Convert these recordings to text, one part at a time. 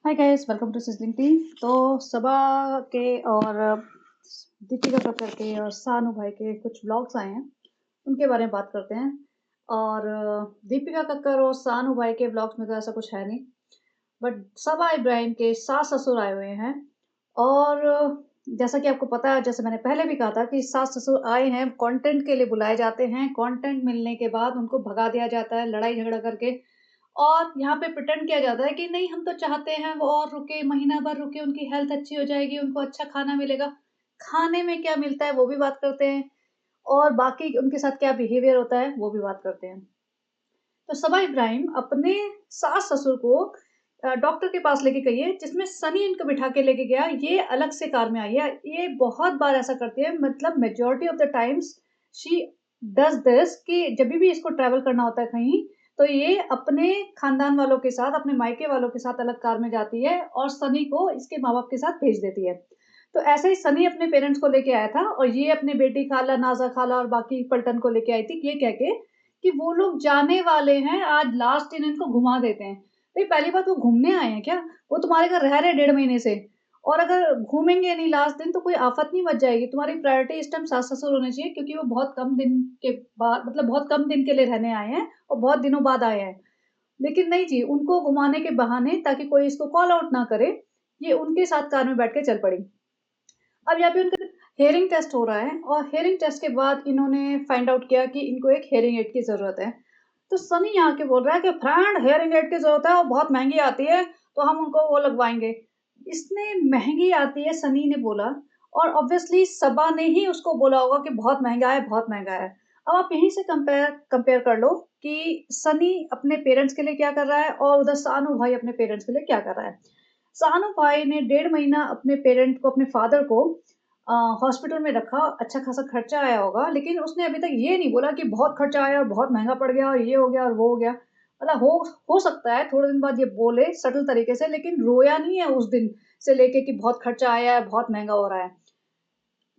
Hi guys, welcome to sizzling tea. तो सबा के और दीपिका कक्कर के और सानू भाई के कुछ व्लॉग्स आए हैं, उनके बारे में बात करते हैं। और दीपिका कक्कर और सानू भाई के व्लॉग्स में तो ऐसा कुछ है नहीं, बट सबा इब्राहिम के सास ससुर आए हुए हैं। और जैसा कि आपको पता है, जैसे मैंने पहले भी कहा था कि सास ससुर आए हैं, कंटेंट के लिए बुलाए जाते हैं। कंटेंट मिलने के बाद उनको भगा दिया जाता है लड़ाई झगड़ा करके। और यहाँ पे प्रिटेंड किया जाता है कि नहीं, हम तो चाहते हैं वो और रुके, महीना भर रुके, उनकी हेल्थ अच्छी हो जाएगी, उनको अच्छा खाना मिलेगा। खाने में क्या मिलता है वो भी बात करते हैं, और बाकी उनके साथ क्या बिहेवियर होता है वो भी बात करते हैं। तो सबा इब्राहिम अपने सास ससुर को डॉक्टर के पास लेके गई है, जिसमें सनी इनको बिठा के लेके गया। ये अलग से कार में आई है। ये बहुत बार ऐसा करती है, मतलब majority of the times she does this कि जब भी इसको ट्रैवल करना होता है कहीं, तो ये अपने खानदान वालों के साथ, अपने मायके वालों के साथ अलग कार में जाती है और सनी को इसके माँ बाप के साथ भेज देती है। तो ऐसे ही सनी अपने पेरेंट्स को लेके आया था, और ये अपने बेटी खाला, नाजा खाला और बाकी पलटन को लेके आई थी, ये कह के कि वो लोग जाने वाले हैं, आज लास्ट दिन इनको घुमा देते हैं। भाई, पहली बात, वो घूमने आए हैं क्या? वो तुम्हारे घर रह रहे हैं 1.5 महीने से, और अगर घूमेंगे नहीं लास्ट दिन तो कोई आफत नहीं मच जाएगी? तुम्हारी प्रायोरिटी इस टाइम सास-ससुर होने चाहिए, क्योंकि वो बहुत कम दिन के बाद, मतलब बहुत कम दिन के लिए रहने आए हैं और बहुत दिनों बाद आए हैं। लेकिन नहीं जी, उनको घुमाने के बहाने, ताकि कोई इसको कॉल आउट ना करे, ये उनके साथ कार में बैठ के चल पड़ी। अब यहाँ पे उनका हेयरिंग टेस्ट हो रहा है, और हेयरिंग टेस्ट के बाद इन्होंने फाइंड आउट किया कि इनको एक हेयरिंग एड की ज़रूरत है। तो सनी यहाँ के बोल रहा है कि फ्रेंड, हेयरिंग एड की ज़रूरत है और बहुत महँगी आती है, तो हम उनको वो लगवाएँगे। इसने महँगी आती है सनी ने बोला, और ऑब्वियसली सबा ने ही उसको बोला होगा कि बहुत महँगा है, बहुत महँगा है। अब आप यहीं से कंपेयर कंपेयर कर लो कि सनी अपने पेरेंट्स के लिए क्या कर रहा है और उधर सानू भाई अपने पेरेंट्स के लिए क्या कर रहा है। सानू भाई ने 1.5 महीना अपने पेरेंट को, अपने फादर को हॉस्पिटल में रखा, अच्छा खासा खर्चा आया होगा, लेकिन उसने अभी तक ये नहीं बोला कि बहुत खर्चा आया और बहुत महँगा पड़ गया और ये हो गया और वो हो गया। मतलब हो सकता है थोड़े दिन बाद ये बोले सटल तरीके से, लेकिन रोया नहीं है उस दिन से लेके कि बहुत खर्चा आया है, बहुत महँगा हो रहा है।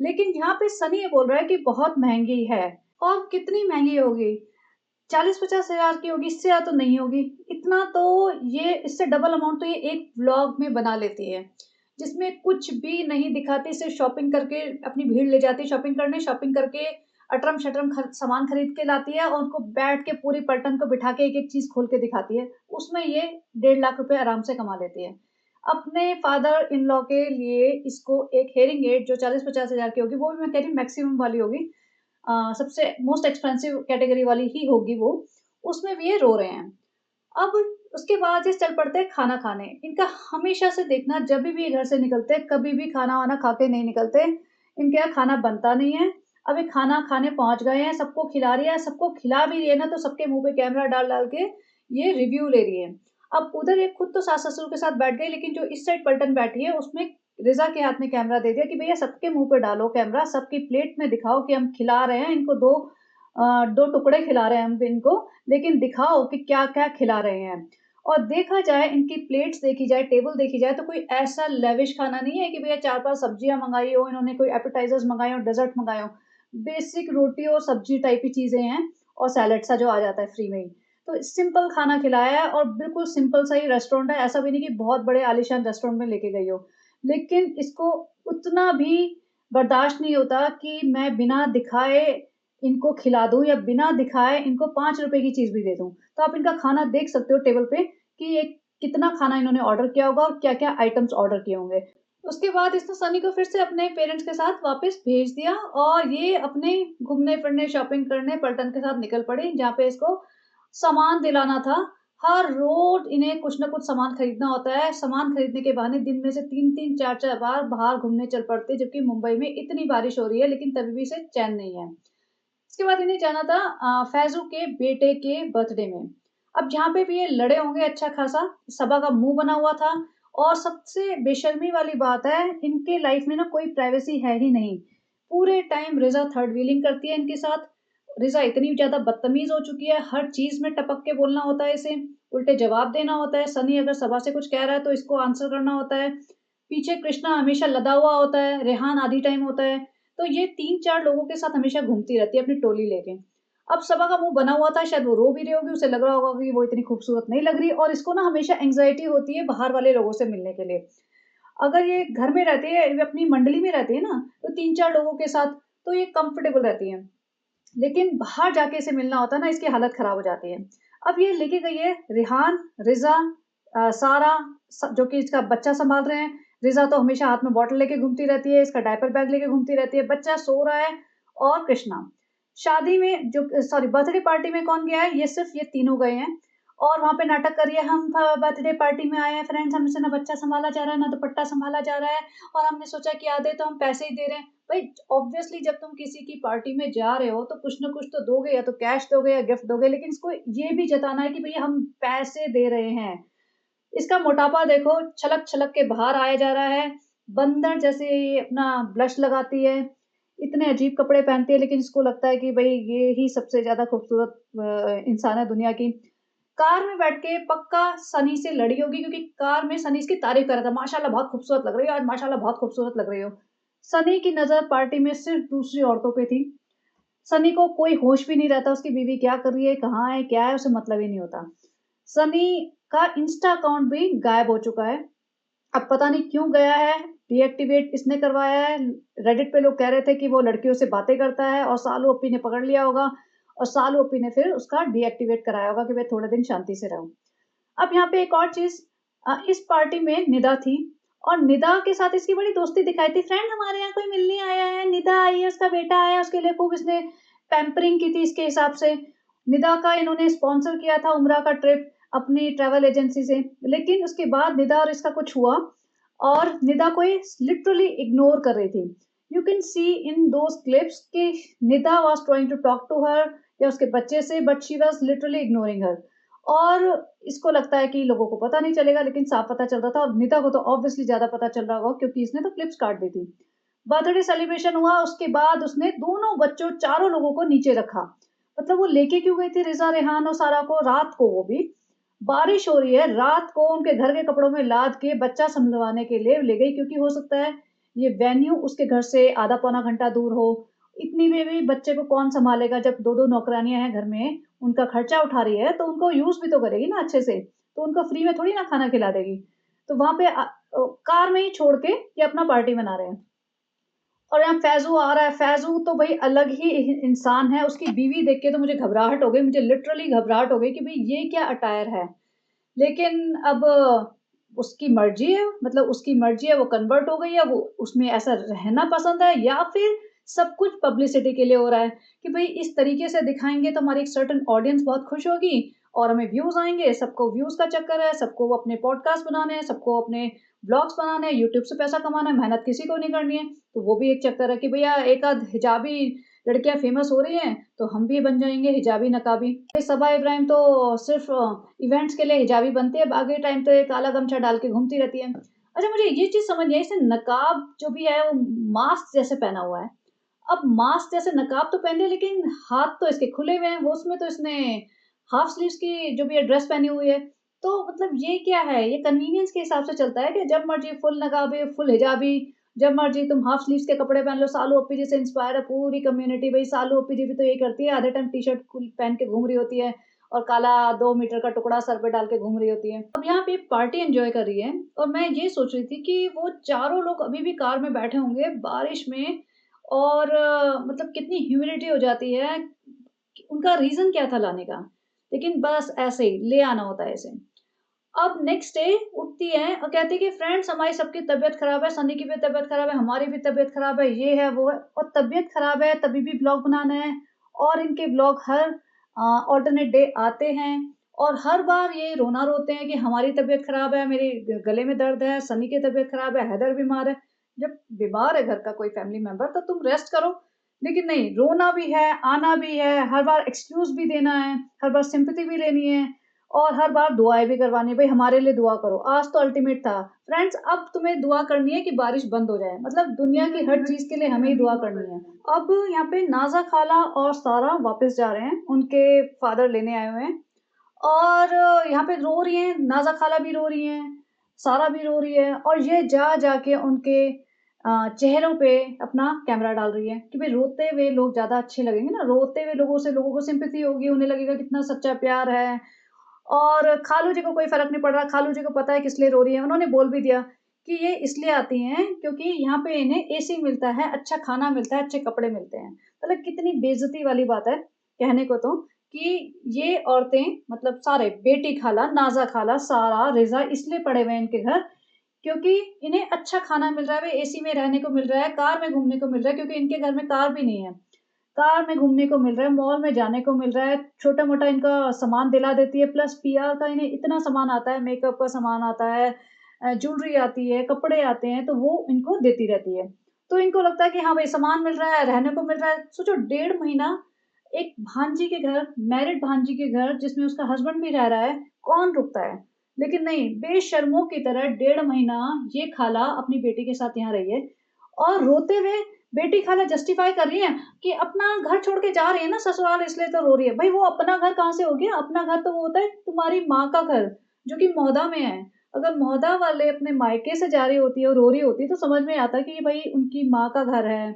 लेकिन यहाँ पे सनी ये बोल रहा है कि बहुत महँगी है। और कितनी महँगी होगी? 40-50 हज़ार की होगी, इससे ज़्यादा तो नहीं होगी। इतना तो ये, इससे डबल अमाउंट तो ये एक व्लॉग में बना लेती है, जिसमें कुछ भी नहीं दिखाती, सिर्फ़ शॉपिंग करके अपनी भीड़ ले जाती है शॉपिंग करने, शॉपिंग करके अटरम-शटरम सामान खरीद के लाती है और उनको बैठ के पूरी पलटन को बिठा के एक-एक चीज़ खोल के दिखाती है। उसमें ये 1.5 लाख रुपए आराम से कमा लेती है। अपने फादर इन लॉ के लिए इसको एक हेयरिंग एड जो 40-50 हज़ार की होगी, वो भी मैं कह रही हूँ मैक्सिमम वाली होगी, सबसे मोस्ट एक्सपेंसिव कैटेगरी वाली ही होगी वो, उसमें भी ये रो रहे हैं। अब उसके बाद ये चल पड़ते हैं खाना खाने। इनका हमेशा से देखना, जब भी ये घर से निकलते हैं, कभी भी खाना-वाना खा के नहीं निकलते। इनके यहाँ खाना बनता नहीं है। अब ये खाना खाने पहुँच गए हैं, सबको खिला रही है, सबको खिला भी रही है ना, तो सबके मुँह पे कैमरा डाल-डाल के ये रिव्यू ले रही है। अब उधर ये खुद तो सास-ससुर के साथ बैठ गई, लेकिन जो इस साइड पलटन बैठी है, उसमें रिज़ा के हाथ में कैमरा दे दिया कि भैया सबके मुँह पे डालो कैमरा, सबकी प्लेट में दिखाओ कि हम खिला रहे हैं इनको, 2 टुकड़े खिला रहे हैं हम इनको, लेकिन दिखाओ कि क्या-क्या खिला रहे हैं। और देखा जाए, इनकी प्लेट्स देखी जाए, टेबल देखी जाए, तो कोई ऐसा लेविश खाना नहीं है कि भैया 4-5 सब्जियाँ मँगाई हो, इन्होंने कोई एपेटाइज़र्स मँगाए हों, डेज़र्ट मँगाए हों। बेसिक रोटी और सब्जी टाइप की चीज़ें हैं, और सैलेड सा जो आ जाता है फ्री में ही। तो सिंपल खाना खिलाया है, और बिल्कुल सिंपल सा ही रेस्टोरेंट है, ऐसा भी नहीं कि बहुत बड़े आलीशान रेस्टोरेंट में लेके गई हो। लेकिन इसको उतना भी बर्दाश्त नहीं होता कि मैं बिना दिखाए इनको खिला दूँ या बिना दिखाए इनको ₹5 की चीज़ भी दे दूँ। तो आप इनका खाना देख सकते हो टेबल पे कि ये कितना खाना इन्होंने ऑर्डर किया होगा और क्या-क्या आइटम्स ऑर्डर किए होंगे। उसके बाद इसने सनी को फिर से अपने पेरेंट्स के साथ वापस भेज दिया, और ये अपने घूमने-फिरने, शॉपिंग करने पलटन के साथ निकल पड़ी, जहाँ पे इसको सामान दिलाना था। हर रोज़ इन्हें कुछ न कुछ सामान खरीदना होता है। सामान खरीदने के बहाने दिन में से 3-3 4-4 बार बाहर घूमने चल पड़ते हैं, जबकि मुंबई में इतनी बारिश हो रही है, लेकिन तभी भी इसे चैन नहीं है। इसके बाद इन्हें जाना था फैज़ू के बेटे के बर्थडे में। अब जहाँ पे भी ये लड़े होंगे अच्छा खासा, सबा का मुँह बना हुआ था, और सबसे बेशर्मी वाली बात है, इनके लाइफ़ में ना कोई प्राइवेसी है ही नहीं। पूरे टाइम रिज़ा थर्ड व्हीलिंग करती है इनके साथ। रिज़ा इतनी ज़्यादा बदतमीज़ हो चुकी है, हर चीज़ में टपक के बोलना होता है इसे, उल्टे जवाब देना होता है। सनी अगर सबा से कुछ कह रहा है तो इसको आंसर करना होता है। पीछे कृष्णा हमेशा लदा हुआ होता है, रेहान आधी टाइम होता है। तो ये 3-4 लोगों के साथ हमेशा घूमती रहती है अपनी टोली लेके। अब सबा का मुँह बना हुआ था, शायद वो रो भी रही होगी, उसे लग रहा होगा कि वो इतनी खूबसूरत नहीं लग रही और इसको ना हमेशा एंग्ज़ायटी होती है बाहर वाले लोगों से मिलने के लिए। अगर ये घर में रहती है, अपनी मंडली में रहती है ना, तो 3-4 लोगों के साथ तो ये कंफर्टेबल रहती है। लेकिन बाहर जाके इसे मिलना होता है ना, इसकी हालत खराब हो जाती है। अब ये लेके गई है रिहान, रिज़ा, सारा, जो कि इसका बच्चा सँभाल रहे हैं। रिज़ा तो हमेशा हाथ में बॉटल लेके घूमती रहती है, इसका डायपर बैग लेके घूमती रहती है, बच्चा सो रहा है और कृष्णा। शादी में जो सॉरी बर्थडे पार्टी में कौन गया है? ये सिर्फ़ ये तीनों गए हैं और वहाँ पे नाटक कर रही है, हम बर्थडे पार्टी में आए हैं फ्रेंड्स, हमसे ना बच्चा सँभाला जा रहा है, ना दुपट्टा सँभाला जा रहा है और हमने सोचा कि आधे तो हम पैसे ही दे रहे हैं। भाई ऑब्वियसली जब तुम किसी की पार्टी में जा रहे हो तो कुछ ना कुछ तो दोगे, या तो कैश दोगे या गिफ्ट दोगे, लेकिन इसको ये भी जताना है कि भैया हम पैसे दे रहे हैं। इसका मोटापा देखो, छलक-छलक के बाहर आया जा रहा है। बंदर जैसे ये अपना ब्लश लगाती है, इतने अजीब कपड़े पहनती है, लेकिन इसको लगता है कि भई ये ही सबसे ज़्यादा खूबसूरत इंसान है दुनिया की। कार में बैठ के पक्का सनी से लड़ी होगी, क्योंकि कार में सनी इसकी तारीफ़ कर रहा था, माशाल्लाह बहुत खूबसूरत लग रही हो आज, माशाल्लाह बहुत खूबसूरत लग रही हो। सनी की नज़र पार्टी में सिर्फ़ दूसरी औरतों पे थी। सनी को कोई होश भी नहीं रहता उसकी बीवी क्या कर रही है, कहाँ है, क्या है, उसे मतलब ही नहीं होता। सनी का इंस्टा अकाउंट भी गायब हो चुका है। अब पता नहीं क्यों गया है, डीएक्टिवेट इसने करवाया है। रेडिट पे लोग कह रहे थे कि वो लड़कियों से बातें करता है और सालू अप्पी ने पकड़ लिया होगा और सालू अप्पी ने फिर उसका डीएक्टिवेट कराया होगा कि भाई थोड़े दिन शांति से रहो। अब यहाँ पे एक और चीज़, इस पार्टी में निदा थी और निदा के साथ इसकी बड़ी दोस्ती दिखाई थी। फ्रेंड हमारे यहाँ कोई मिलने आया है, निदा आई है, उसका बेटा आया है, उसके लिए खूब इसने पैम्परिंग की थी इसके हिसाब से। निदा का इन्होंने स्पॉन्सर किया था उम्रा का ट्रिप अपनी ट्रैवल एजेंसी से, लेकिन उसके बाद निदा और इसका कुछ हुआ और निदा को ये लिटरली इग्नोर कर रही थी। You can see in those clips कि Nida was trying to talk to her या उसके बच्चे से, but she was literally ignoring her. और इसको लगता है कि लोगों को पता नहीं चलेगा, लेकिन साफ पता चल रहा था और निदा को तो ऑब्वियसली ज़्यादा पता चल रहा होगा क्योंकि इसने तो क्लिप्स काट दी थी। बर्थडे सेलिब्रेशन हुआ, उसके बाद उसने दोनों बच्चों चारों लोगों को नीचे रखा। मतलब वो लेके क्यों गई थी रिज़ा, रेहान और सारा को रात को, वो भी बारिश हो रही है, रात को उनके घर के कपड़ों में लाद के बच्चा सँभलवाने के लिए ले गई, क्योंकि हो सकता है ये वेन्यू उसके घर से आधा पौना घंटा दूर हो। इतनी में भी बच्चे को कौन सँभालेगा जब 2-2 नौकरानियाँ हैं घर में, उनका खर्चा उठा रही है, तो उनको यूज़ भी तो करेगी ना अच्छे से, तो उनको फ्री में थोड़ी ना खाना खिला देगी। तो वहाँ पे कार में ही छोड़ के ये अपना पार्टी मना रहे हैं। और यहाँ फैज़ू आ रहा है, फैज़ू तो भई अलग ही इंसान है, उसकी बीवी देख के तो मुझे घबराहट हो गई, मुझे लिटरली घबराहट हो गई कि भई ये क्या अटायर है। लेकिन अब उसकी मर्ज़ी है, मतलब उसकी मर्ज़ी है, वो कन्वर्ट हो गई है, वो उसमें ऐसा रहना पसंद है या फिर सब कुछ पब्लिसिटी के लिए हो रहा है कि भई इस तरीके से दिखाएँगे तो हमारी एक सर्टेन ऑडियंस बहुत खुश होगी और हमें व्यूज़ आएँगे, सबको व्यूज़ का चक्कर है, सबको अपने पॉडकास्ट बनाने हैं, सबको अपने ब्लॉग्स बनाने हैं, यूट्यूब से पैसा कमाना है, मेहनत किसी को नहीं करनी है। तो वो भी एक चक्कर है कि भैया एक आध हिजाबी लड़कियाँ फ़ेमस हो रही हैं, तो हम भी बन जाएँगे हिजाबी नकाबी। ये सबा इब्राहिम तो सिर्फ़ इवेंट्स के लिए हिजाबी बनती है, बाकी टाइम तो ये काला गमछा डाल के घूमती रहती है। अच्छा, मुझे ये चीज़ समझ नहीं आई, इसने नकाब जो भी है वो मास्क जैसे पहना हुआ है। अब मास्क जैसे नकाब तो पहन लिया, लेकिन हाथ तो इसके खुले हुए हैं, वो उसमें तो इसने हाफ स्लीव्स की जो भी है ड्रेस पहनी हुई है। तो मतलब ये क्या है? ये कन्वीनियंस के हिसाब से चलता है कि जब मर्ज़ी फुल नकाबी, फुल हिजाबी, जब मर्ज़ी तुम हाफ स्लीव्स के कपड़े पहन लो। सालू अप्पी जी से इंस्पायर है पूरी कम्युनिटी, भई सालू अप्पी जी भी तो यही करती है, आधे टाइम टी-शर्ट कुल पहन के घूम रही होती है और काला 2 मीटर का टुकड़ा सर पे डाल के घूम रही होती है। अब यहाँ पे पार्टी एन्जॉय कर रही है और मैं ये सोच रही थी कि वो चारों लोग अभी भी कार में बैठे होंगे बारिश में और मतलब कितनी ह्यूमिडिटी हो जाती है, उनका रीज़न क्या था लाने का? लेकिन बस ऐसे ही ले आना होता है इसे। अब नेक्स्ट डे उठती हैं और कहती है कि फ्रेंड्स हमारी सबकी तबीयत ख़राब है, सनी की भी तबीयत ख़राब है, हमारी भी तबीयत ख़राब है, ये है, वो है और तबीयत ख़राब है तभी भी ब्लॉग बनाना है और इनके ब्लॉग हर अल्टरनेट डे आते हैं और हर बार ये रोना रोते हैं कि हमारी तबीयत ख़राब है, मेरे गले में दर्द है, सनी की तबीयत ख़राब है, हैदर बीमार है। जब बीमार है घर का कोई फैमिली मेंबर तो तुम रेस्ट करो। लेकिन नहीं, रोना भी है, आना भी है, हर बार एक्सक्यूज़ भी देना है, हर बार सिम्पैथी भी लेनी है और हर बार दुआएँ भी करवानी है, भई हमारे लिए दुआ करो। आज तो अल्टीमेट था। फ्रेंड्स अब तुम्हें दुआ करनी है कि बारिश बंद हो जाए। मतलब दुनिया की हर चीज़ के लिए हमें ही दुआ करनी है। अब यहाँ पे नाज़ा खाला और सारा वापस जा रहे हैं, उनके फादर लेने आए हुए हैं और यहाँ पे रो रही हैं, नाज़ा खाला भी रो रही हैं, सारा भी रो रही है और ये जा-जा के उनके चेहरों पे अपना कैमरा डाल रही है कि भाई रोते हुए लोग ज़्यादा अच्छे लगेंगे ना, रोते हुए लोगों से लोगों को सिम्पैथी होगी, उन्हें लगेगा कितना सच्चा प्यार है। और खालू जी को कोई फ़र्क नहीं पड़ रहा, खालू जी को पता है किस लिए रो रही है। उन्होंने बोल भी दिया कि ये इसलिए आती हैं क्योंकि यहाँ पे इन्हें एसी मिलता है, अच्छा खाना मिलता है, अच्छे कपड़े मिलते हैं। मतलब कितनी बेइज़्ज़ती वाली बात है कहने को तो कि ये औरतें मतलब सारे बेटी खाला, नाज़ा खाला, सारा, रिज़ा इसलिए पड़े हुए हैं इनके घर क्योंकि इन्हें अच्छा खाना मिल रहा है, वे एसी में रहने को मिल रहा है, कार में घूमने को मिल रहा है क्योंकि इनके घर में कार भी नहीं है। कार में घूमने को मिल रहा है, मॉल में जाने को मिल रहा है, छोटा-मोटा इनका सामान दिला देती है, प्लस पीआर का इन्हें इतना सामान आता है, मेकअप का सामान आता है, ज्वेलरी आती है, कपड़े आते हैं, तो वो इनको देती रहती है। तो इनको लगता है कि हाँ भाई सामान मिल रहा है, रहने को मिल रहा है। सोचो 1.5 महीना एक भांजी के घर, मैरिड भांजी के घर जिसमें उसका हस्बैंड भी रह रहा है, कौन रुकता है? लेकिन नहीं, बेशर्मों की तरह 1.5 महीना ये खाला अपनी बेटी के साथ यहाँ रही है और रोते हुए बेटी खाला जस्टिफाई कर रही है कि अपना घर छोड़ के जा रही है ना ससुराल इसलिए तो रो रही है। भाई वो अपना घर कहाँ से हो गया? अपना घर तो वो होता है तुम्हारी माँ का घर, जो कि मौदा में है। अगर मौदा वाले अपने मायके से जा रही होती है और रो रही होती तो समझ में आता कि ये भाई उनकी माँ का घर है,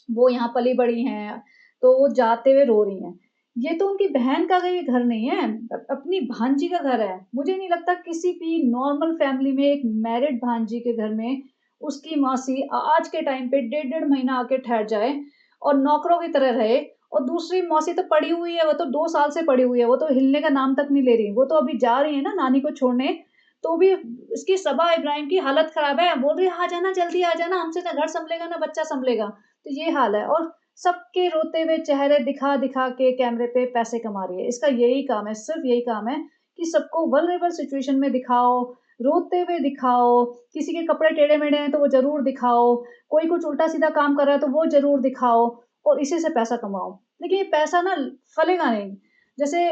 वो यहाँ पली-बड़ी हैं, तो वो जाते हुए रो रही हैं। ये तो उनकी बहन का ये घर नहीं है, अपनी भांजी का घर है। मुझे नहीं लगता किसी भी नॉर्मल फैमिली में एक मैरिड भांजी के घर में उसकी मौसी आज के टाइम पे डेढ़-डेढ़ महीना आके ठहर जाए और नौकरों की तरह रहे और दूसरी मौसी तो पड़ी हुई है, वो तो 2 साल से पड़ी हुई है, वो तो हिलने का नाम तक नहीं ले रही। वो तो अभी जा रही है ना नानी को छोड़ने, तो भी इसकी सबा इब्राहिम की हालत खराब है, बोल रही है, "आ जाना, जल्दी आ जाना, हमसे ना घर सँभलेगा ना बच्चा सँभलेगा।" तो ये हाल है और सबके रोते हुए चेहरे दिखा-दिखा के कैमरे पे पैसे कमा रही है। इसका यही काम है, सिर्फ़ यही काम है कि सबको वल्नरेबल सिचुएशन में दिखाओ, रोते हुए दिखाओ, किसी के कपड़े टेढ़े-मेढ़े हैं तो वो ज़रूर दिखाओ, कोई कुछ उल्टा-सीधा काम कर रहा है तो वो ज़रूर दिखाओ और इसी से पैसा कमाओ। लेकिन ये पैसा ना फलेगा नहीं। जैसे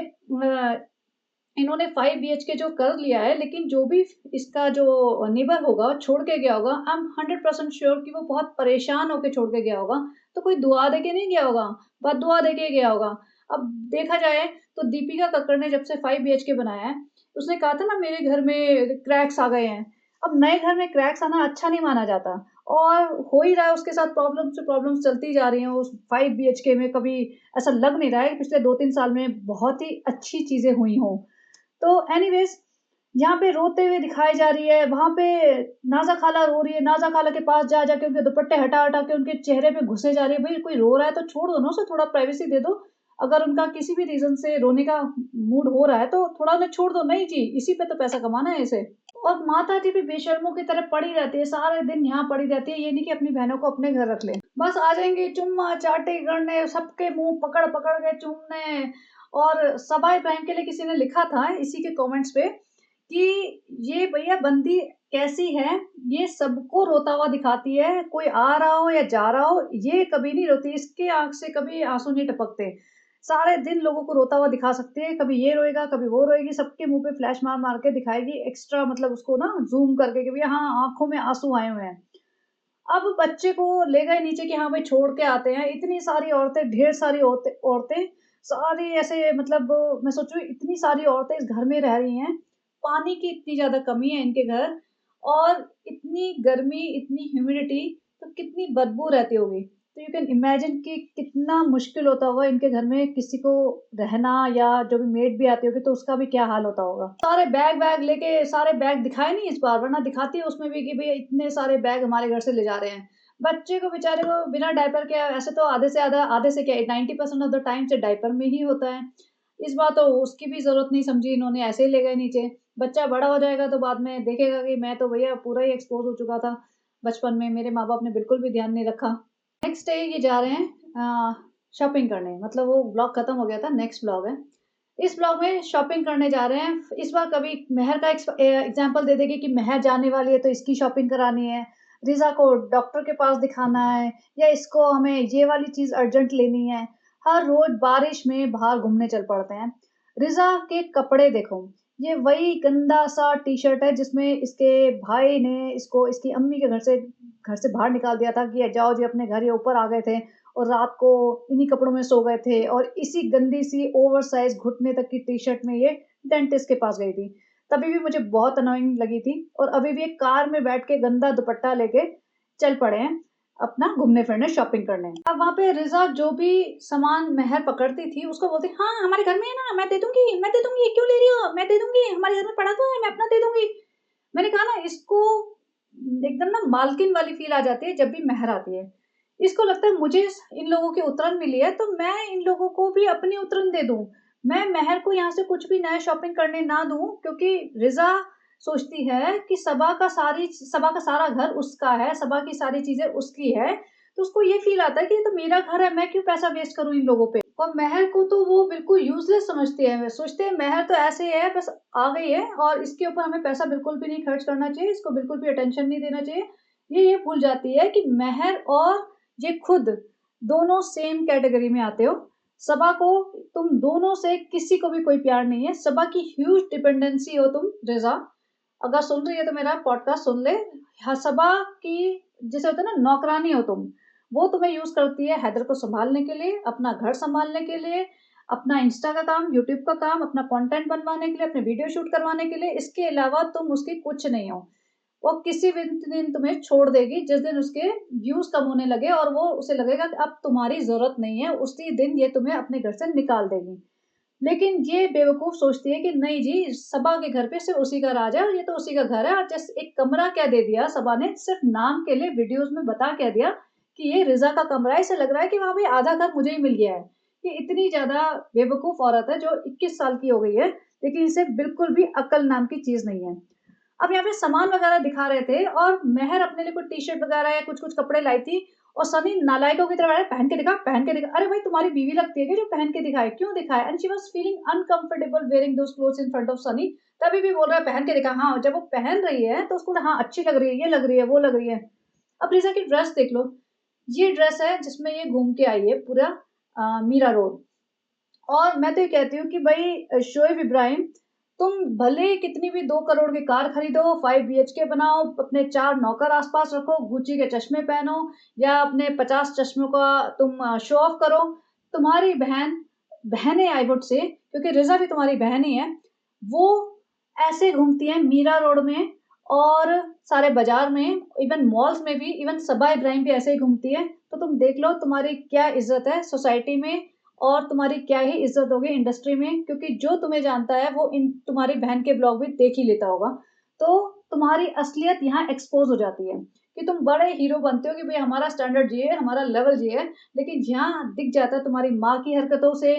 इन्होंने 5 बीएचके जो कर लिया है, लेकिन जो भी इसका जो नेबर होगा, छोड़ के गया होगा, आई एम 100% श्योर कि वो बहुत परेशान होके छोड़ के गया होगा। तो कोई दुआ देके नहीं गया होगा, बददुआ देके गया होगा। अब देखा जाए तो दीपिका कक्कड़ ने जब से 5 बीएचके बनाया है, उसने कहा था ना मेरे घर में क्रैक्स आ गए हैं। अब नए घर में क्रैक्स आना अच्छा नहीं माना जाता और हो ही रहा है उसके साथ प्रॉब्लम्स से प्रॉब्लम्स चलती जा रही हैं। उस 5 बीएचके में कभी ऐसा लग नहीं रहा है कि पिछले 2-3 साल में बहुत ही अच्छी चीज़ें हुई हों। तो एनीवेज़ यहाँ पे रोते हुए दिखाई जा रही है, वहाँ पे नाज़ा खाला रो रही है, नाज़ा खाला के पास जा-जा के उनके दुपट्टे हटा-हटा के उनके चेहरे पे घुसे जा रही है। भई कोई रो रहा है तो छोड़ दो ना उसे, थोड़ा प्राइवेसी दे दो। अगर उनका किसी भी रीज़न से रोने का मूड हो रहा है तो थोड़ा उन्हें छोड़ दो। नहीं जी, इसी पे तो पैसा कमाना है इसे। और माताजी भी बेशर्मों की तरह पड़ी रहती है, सारे दिन यहाँ पड़ी रहती है, ये नहीं कि अपनी बहनों को अपने घर रख ले। बस आ जाएँगी चुम्मा-चाटी करने, सबके मुँह पकड़-पकड़ के चूमने और सबा इब्राहिम के लिए किसी ने लिखा था इसी के कमेंट्स पे कि ये भैया बंदी कैसी है, ये सबको रोता हुआ दिखाती है, कोई आ रहा हो या जा रहा हो, ये कभी नहीं रोती, इसके आँख से कभी आँसू नहीं टपकते। सारे दिन लोगों को रोता हुआ दिखा सकती है, कभी ये रोएगा, कभी वो रोएगी, सबके मुँह पे फ्लैश मार-मार के दिखाएगी, एक्स्ट्रा मतलब उसको ना ज़ूम करके कि भैया हाँ, आँखों में आँसू आए हुए हैं। अब बच्चे को ले गए नीचे कि हाँ भाई छोड़ के आते हैं, इतनी सारी औरतें, ढेर सारी औरतें औरतें, सारी ऐसे मतलब मैं सोच रही हूँ इतनी सारी औरतें इस घर में रह रही हैं, पानी की इतनी ज़्यादा कमी है इनके घर और इतनी गर्मी, इतनी ह्यूमिडिटी, तो कितनी बदबू रहती होगी। तो यू कैन इमेजिन कि कितना मुश्किल होता होगा इनके घर में किसी को रहना या जो भी मेड भी आती होगी तो उसका भी क्या हाल होता होगा। सारे बैग-वैग लेके सारे बैग दिखाए नहीं इस बार, वरना दिखाती है उसमें भी कि भैया इतने सारे बैग हमारे घर से ले जा रहे हैं। बच्चे को बेचारे को बिना डायपर के ऐसे तो आधे से क्या 90% ऑफ द टाइम से डायपर में ही होता है। इस बार तो उसकी भी ज़रूरत नहीं समझी इन्होंने, ऐसे ही ले गए नीचे। बच्चा बड़ा हो जाएगा तो बाद में देखेगा कि मैं तो भैया पूरा ही एक्सपोज़ हो चुका था। बचपन में मेरे माँ-बाप ने बिल्कुल भी ध्यान नहीं रखा। नेक्स्ट डे ये जा रहे हैं शॉपिंग करने, मतलब वो ब्लॉग खत्म हो गया था, नेक्स्ट ब्लॉग है। इस ब्लॉग में शॉपिंग करने जा रहे हैं। इस बार कभी मेहर का एग्ज़ाम्पल दे देगी कि मेहर जाने वाली है तो इसकी शॉपिंग करानी है, रिज़ा को डॉक्टर के पास दिखाना है या इसको हमें ये वाली चीज़ अर्जेंट लेनी है। हर रोज़ बारिश में बाहर घूमने चल पड़ते हैं। रिज़ा के कपड़े देखो, ये वही गंदा-सा टी-शर्ट है जिसमें इसके भाई ने इसको इसकी अम्मी के घर से बाहर निकाल दिया था कि जाओ जी अपने घर, ये ऊपर आ गए थे और रात को इन्हीं कपड़ों में सो गए थे और इसी गंदी-सी ओवरसाइज़ घुटने तक की टी-शर्ट में ये डेंटिस्ट के पास गई थी। तभी भी मुझे बहुत अनोइंग लगी थी और अभी भी एक कार में बैठ के गंदा दुपट्टा लेके चल पड़े हैं अपना घूमने फिरने शॉपिंग करने। अब वहाँ पे रिजा जो भी सामान मेहर पकड़ती थी उसको बोलती, हाँ हमारे घर में है ना, मैं दे दूंगी, क्यों ले रही हो, मैं दे दूंगी, हमारे घर में पड़ा तो है, मैं अपना दे दूंगी। मैंने कहा ना, इसको एकदम ना मालकिन वाली फील आ जाती है जब भी मेहर आती है। इसको लगता है मुझे इन लोगों की उतरन मिली है तो मैं इन लोगों को भी अपनी उतरन दे दूं। मैं मेहर को यहाँ से कुछ भी नया शॉपिंग करने ना दूं, क्योंकि रिजा सोचती है कि सबा का सारा घर उसका है, सबा की सारी चीजें उसकी है। तो उसको ये फील आता है कि ये तो मेरा घर है, मैं क्यों पैसा वेस्ट करूं इन लोगों पे। और मेहर को तो वो बिल्कुल यूजलेस समझती है, सोचते हैं मेहर तो ऐसे ही है, बस आ गई है और इसके ऊपर हमें पैसा बिल्कुल भी नहीं खर्च करना चाहिए, इसको बिल्कुल भी अटेंशन नहीं देना चाहिए। ये भूल जाती है कि मेहर और ये खुद दोनों सेम कैटेगरी में आते हो। सबा को तुम दोनों से किसी को भी कोई प्यार नहीं है, सबा की ह्यूज डिपेंडेंसी हो तुम रिजा। अगर सुन रही है तो मेरा पॉडकास्ट सुन ले। सबा की जैसे होता है ना नौकरानी हो तुम, वो तुम्हें यूज करती है हैदर को संभालने के लिए, अपना घर संभालने के लिए, अपना इंस्टा का काम, यूट्यूब का काम, अपना कंटेंट बनवाने के लिए, अपने वीडियो शूट करवाने के लिए। इसके अलावा तुम उसकी कुछ नहीं हो। वो किसी भी दिन तुम्हें छोड़ देगी, जिस दिन उसके व्यूज कम होने लगे और वो उसे लगेगा कि अब तुम्हारी जरूरत नहीं है, उसी दिन ये तुम्हें अपने घर से निकाल देगी। लेकिन ये बेवकूफ सोचती है कि नहीं जी, सबा के घर पे सिर्फ उसी का राज है और ये तो उसी का घर है। और जैसे एक कमरा क्या दे दिया सबा ने, सिर्फ नाम के लिए वीडियोस में बता क्या दिया कि ये रिजा का कमरा है। इसे लग रहा है कि वहां पे आधा घर मुझे ही मिल गया है। ये इतनी ज्यादा बेवकूफ औरत है जो 21 साल की हो गई है, लेकिन इसे बिल्कुल भी अक्ल नाम की चीज नहीं है। अब यहाँ पे सामान वगैरह दिखा रहे थे और मेहर अपने लिए कुछ टी शर्ट वगैरह या कुछ कुछ कपड़े लाई थी और सनी नालायकों की तरह पहन के दिखा, पहन के दिखा। अरे भाई, तुम्हारी बीवी लगती है कि जो पहन के दिखाए, क्यों दिखाए? And she was feeling uncomfortable wearing those clothes in front of Sunny. तभी भी बोल रहा है पहन के दिखा। हाँ, जब वो पहन रही है तो उसको हाँ अच्छी लग रही है, ये लग रही है, वो लग रही है। अब रिजा की ड्रेस देख लो, ये ड्रेस है जिसमें ये घूम के आई है पूरा मीरा रोड। और मैं तो ये कहती हूँ कि भाई शोएब इब्राहिम, तुम भले कितनी भी 2 करोड़ की कार खरीदो, 5 BHK बनाओ, अपने 4 नौकर आसपास रखो, गुच्ची के चश्मे पहनो या अपने 50 चश्मों का तुम शो ऑफ करो, तुम्हारी बहन है आई वुड से, क्योंकि रिजा भी तुम्हारी बहन ही है, वो ऐसे घूमती है मीरा रोड में और सारे बाजार में, इवन मॉल्स में भी। इवन सबा इब्राहिम भी ऐसे ही घूमती है। तो तुम देख लो तुम्हारी क्या इज्जत है सोसाइटी में और तुम्हारी क्या ही इज्जत होगी इंडस्ट्री में, क्योंकि जो तुम्हें जानता है वो इन तुम्हारी बहन के ब्लॉग भी देख ही लेता होगा। तो तुम्हारी असलियत यहाँ एक्सपोज हो जाती है कि तुम बड़े हीरो बनते हो कि भाई हमारा स्टैंडर्ड ये है, हमारा लेवल ये है, लेकिन यहाँ दिख जाता है तुम्हारी माँ की हरकतों से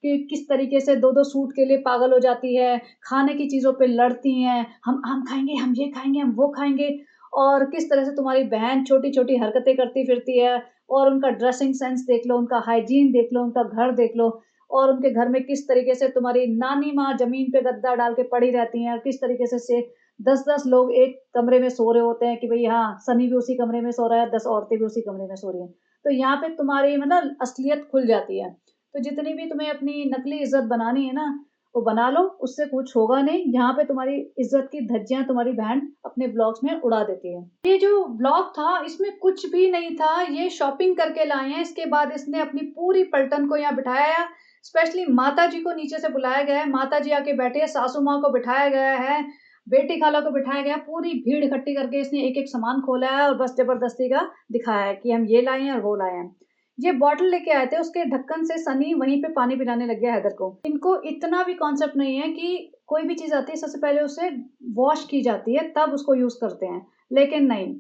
कि किस तरीके से 2-2 सूट के लिए पागल हो जाती है, खाने की चीजों पे लड़ती हैं, हम आम खाएंगे, हम ये खाएंगे, हम वो खाएंगे। और किस तरह से तुम्हारी बहन छोटी छोटी हरकतें करती फिरती है, और उनका ड्रेसिंग सेंस देख लो, उनका हाइजीन देख लो, उनका घर देख लो, और उनके घर में किस तरीके से तुम्हारी नानी माँ जमीन पे गद्दा डाल के पड़ी रहती हैं, और किस तरीके से 10-10 लोग एक कमरे में सो रहे होते हैं कि भाई हाँ सनी भी उसी कमरे में सो रहा है, 10 औरतें भी उसी कमरे में सो रही हैं। तो यहाँ पे तुम्हारी मतलब असलियत खुल जाती है। तो जितनी भी तुम्हें अपनी नकली इज्जत बनानी है ना, वो बना लो, उससे कुछ होगा नहीं। यहाँ पे तुम्हारी इज्जत की धज्जियां तुम्हारी बहन अपने ब्लॉग्स में उड़ा देती है। ये जो ब्लॉग था इसमें कुछ भी नहीं था, ये शॉपिंग करके लाए हैं। इसके बाद इसने अपनी पूरी पलटन को यहाँ बिठाया, स्पेशली माता जी को नीचे से बुलाया गया है, माता जी आके बैठे हैं, सासू माँ को बिठाया गया है, बेटी खाला को बिठाया गया, पूरी भीड़ इकट्ठी करके इसने एक एक सामान खोला है और बस जबरदस्ती का दिखाया है कि हम ये लाए हैं और वो लाए हैं। ये बॉटल लेके आए थे, उसके ढक्कन से सनी वहीं पे पानी पिलाने लग गया हैदर को। इनको इतना भी कॉन्सेप्ट नहीं है कि कोई भी चीज आती है सबसे पहले उसे वॉश की जाती है तब उसको यूज करते हैं, लेकिन नहीं,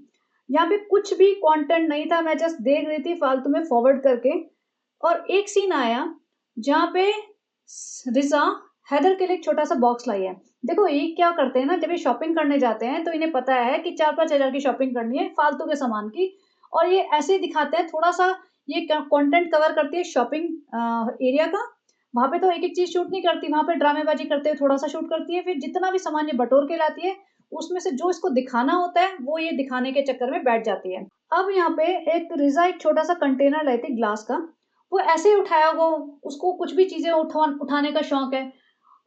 यहाँ पे कुछ भी कंटेंट नहीं था। मैं जस्ट देख रही थी फालतू में फॉरवर्ड करके, और एक सीन आया जहाँ पे रिजा हैदर के लिए एक छोटा सा बॉक्स लाई है। देखो ये क्या करते हैं ना, जब ये शॉपिंग करने जाते हैं तो इन्हें पता है कि 4-5 हजार की शॉपिंग करनी है फालतू के सामान की, और ये ऐसे ही दिखाते हैं थोड़ा सा। ये कंटेंट कवर करती है शॉपिंग एरिया का, वहां पे तो एक एक चीज शूट नहीं करती, वहां पे ड्रामेबाजी करते हुए थोड़ा सा शूट करती है, फिर जितना भी सामान ये बटोर के लाती है उसमें से जो इसको दिखाना होता है वो ये दिखाने के चक्कर में बैठ जाती है। अब यहाँ पे एक रिजा एक छोटा सा कंटेनर लाई थी ग्लास का, वो ऐसे ही उठाया, वो उसको कुछ भी चीजें उठाने का शौक है,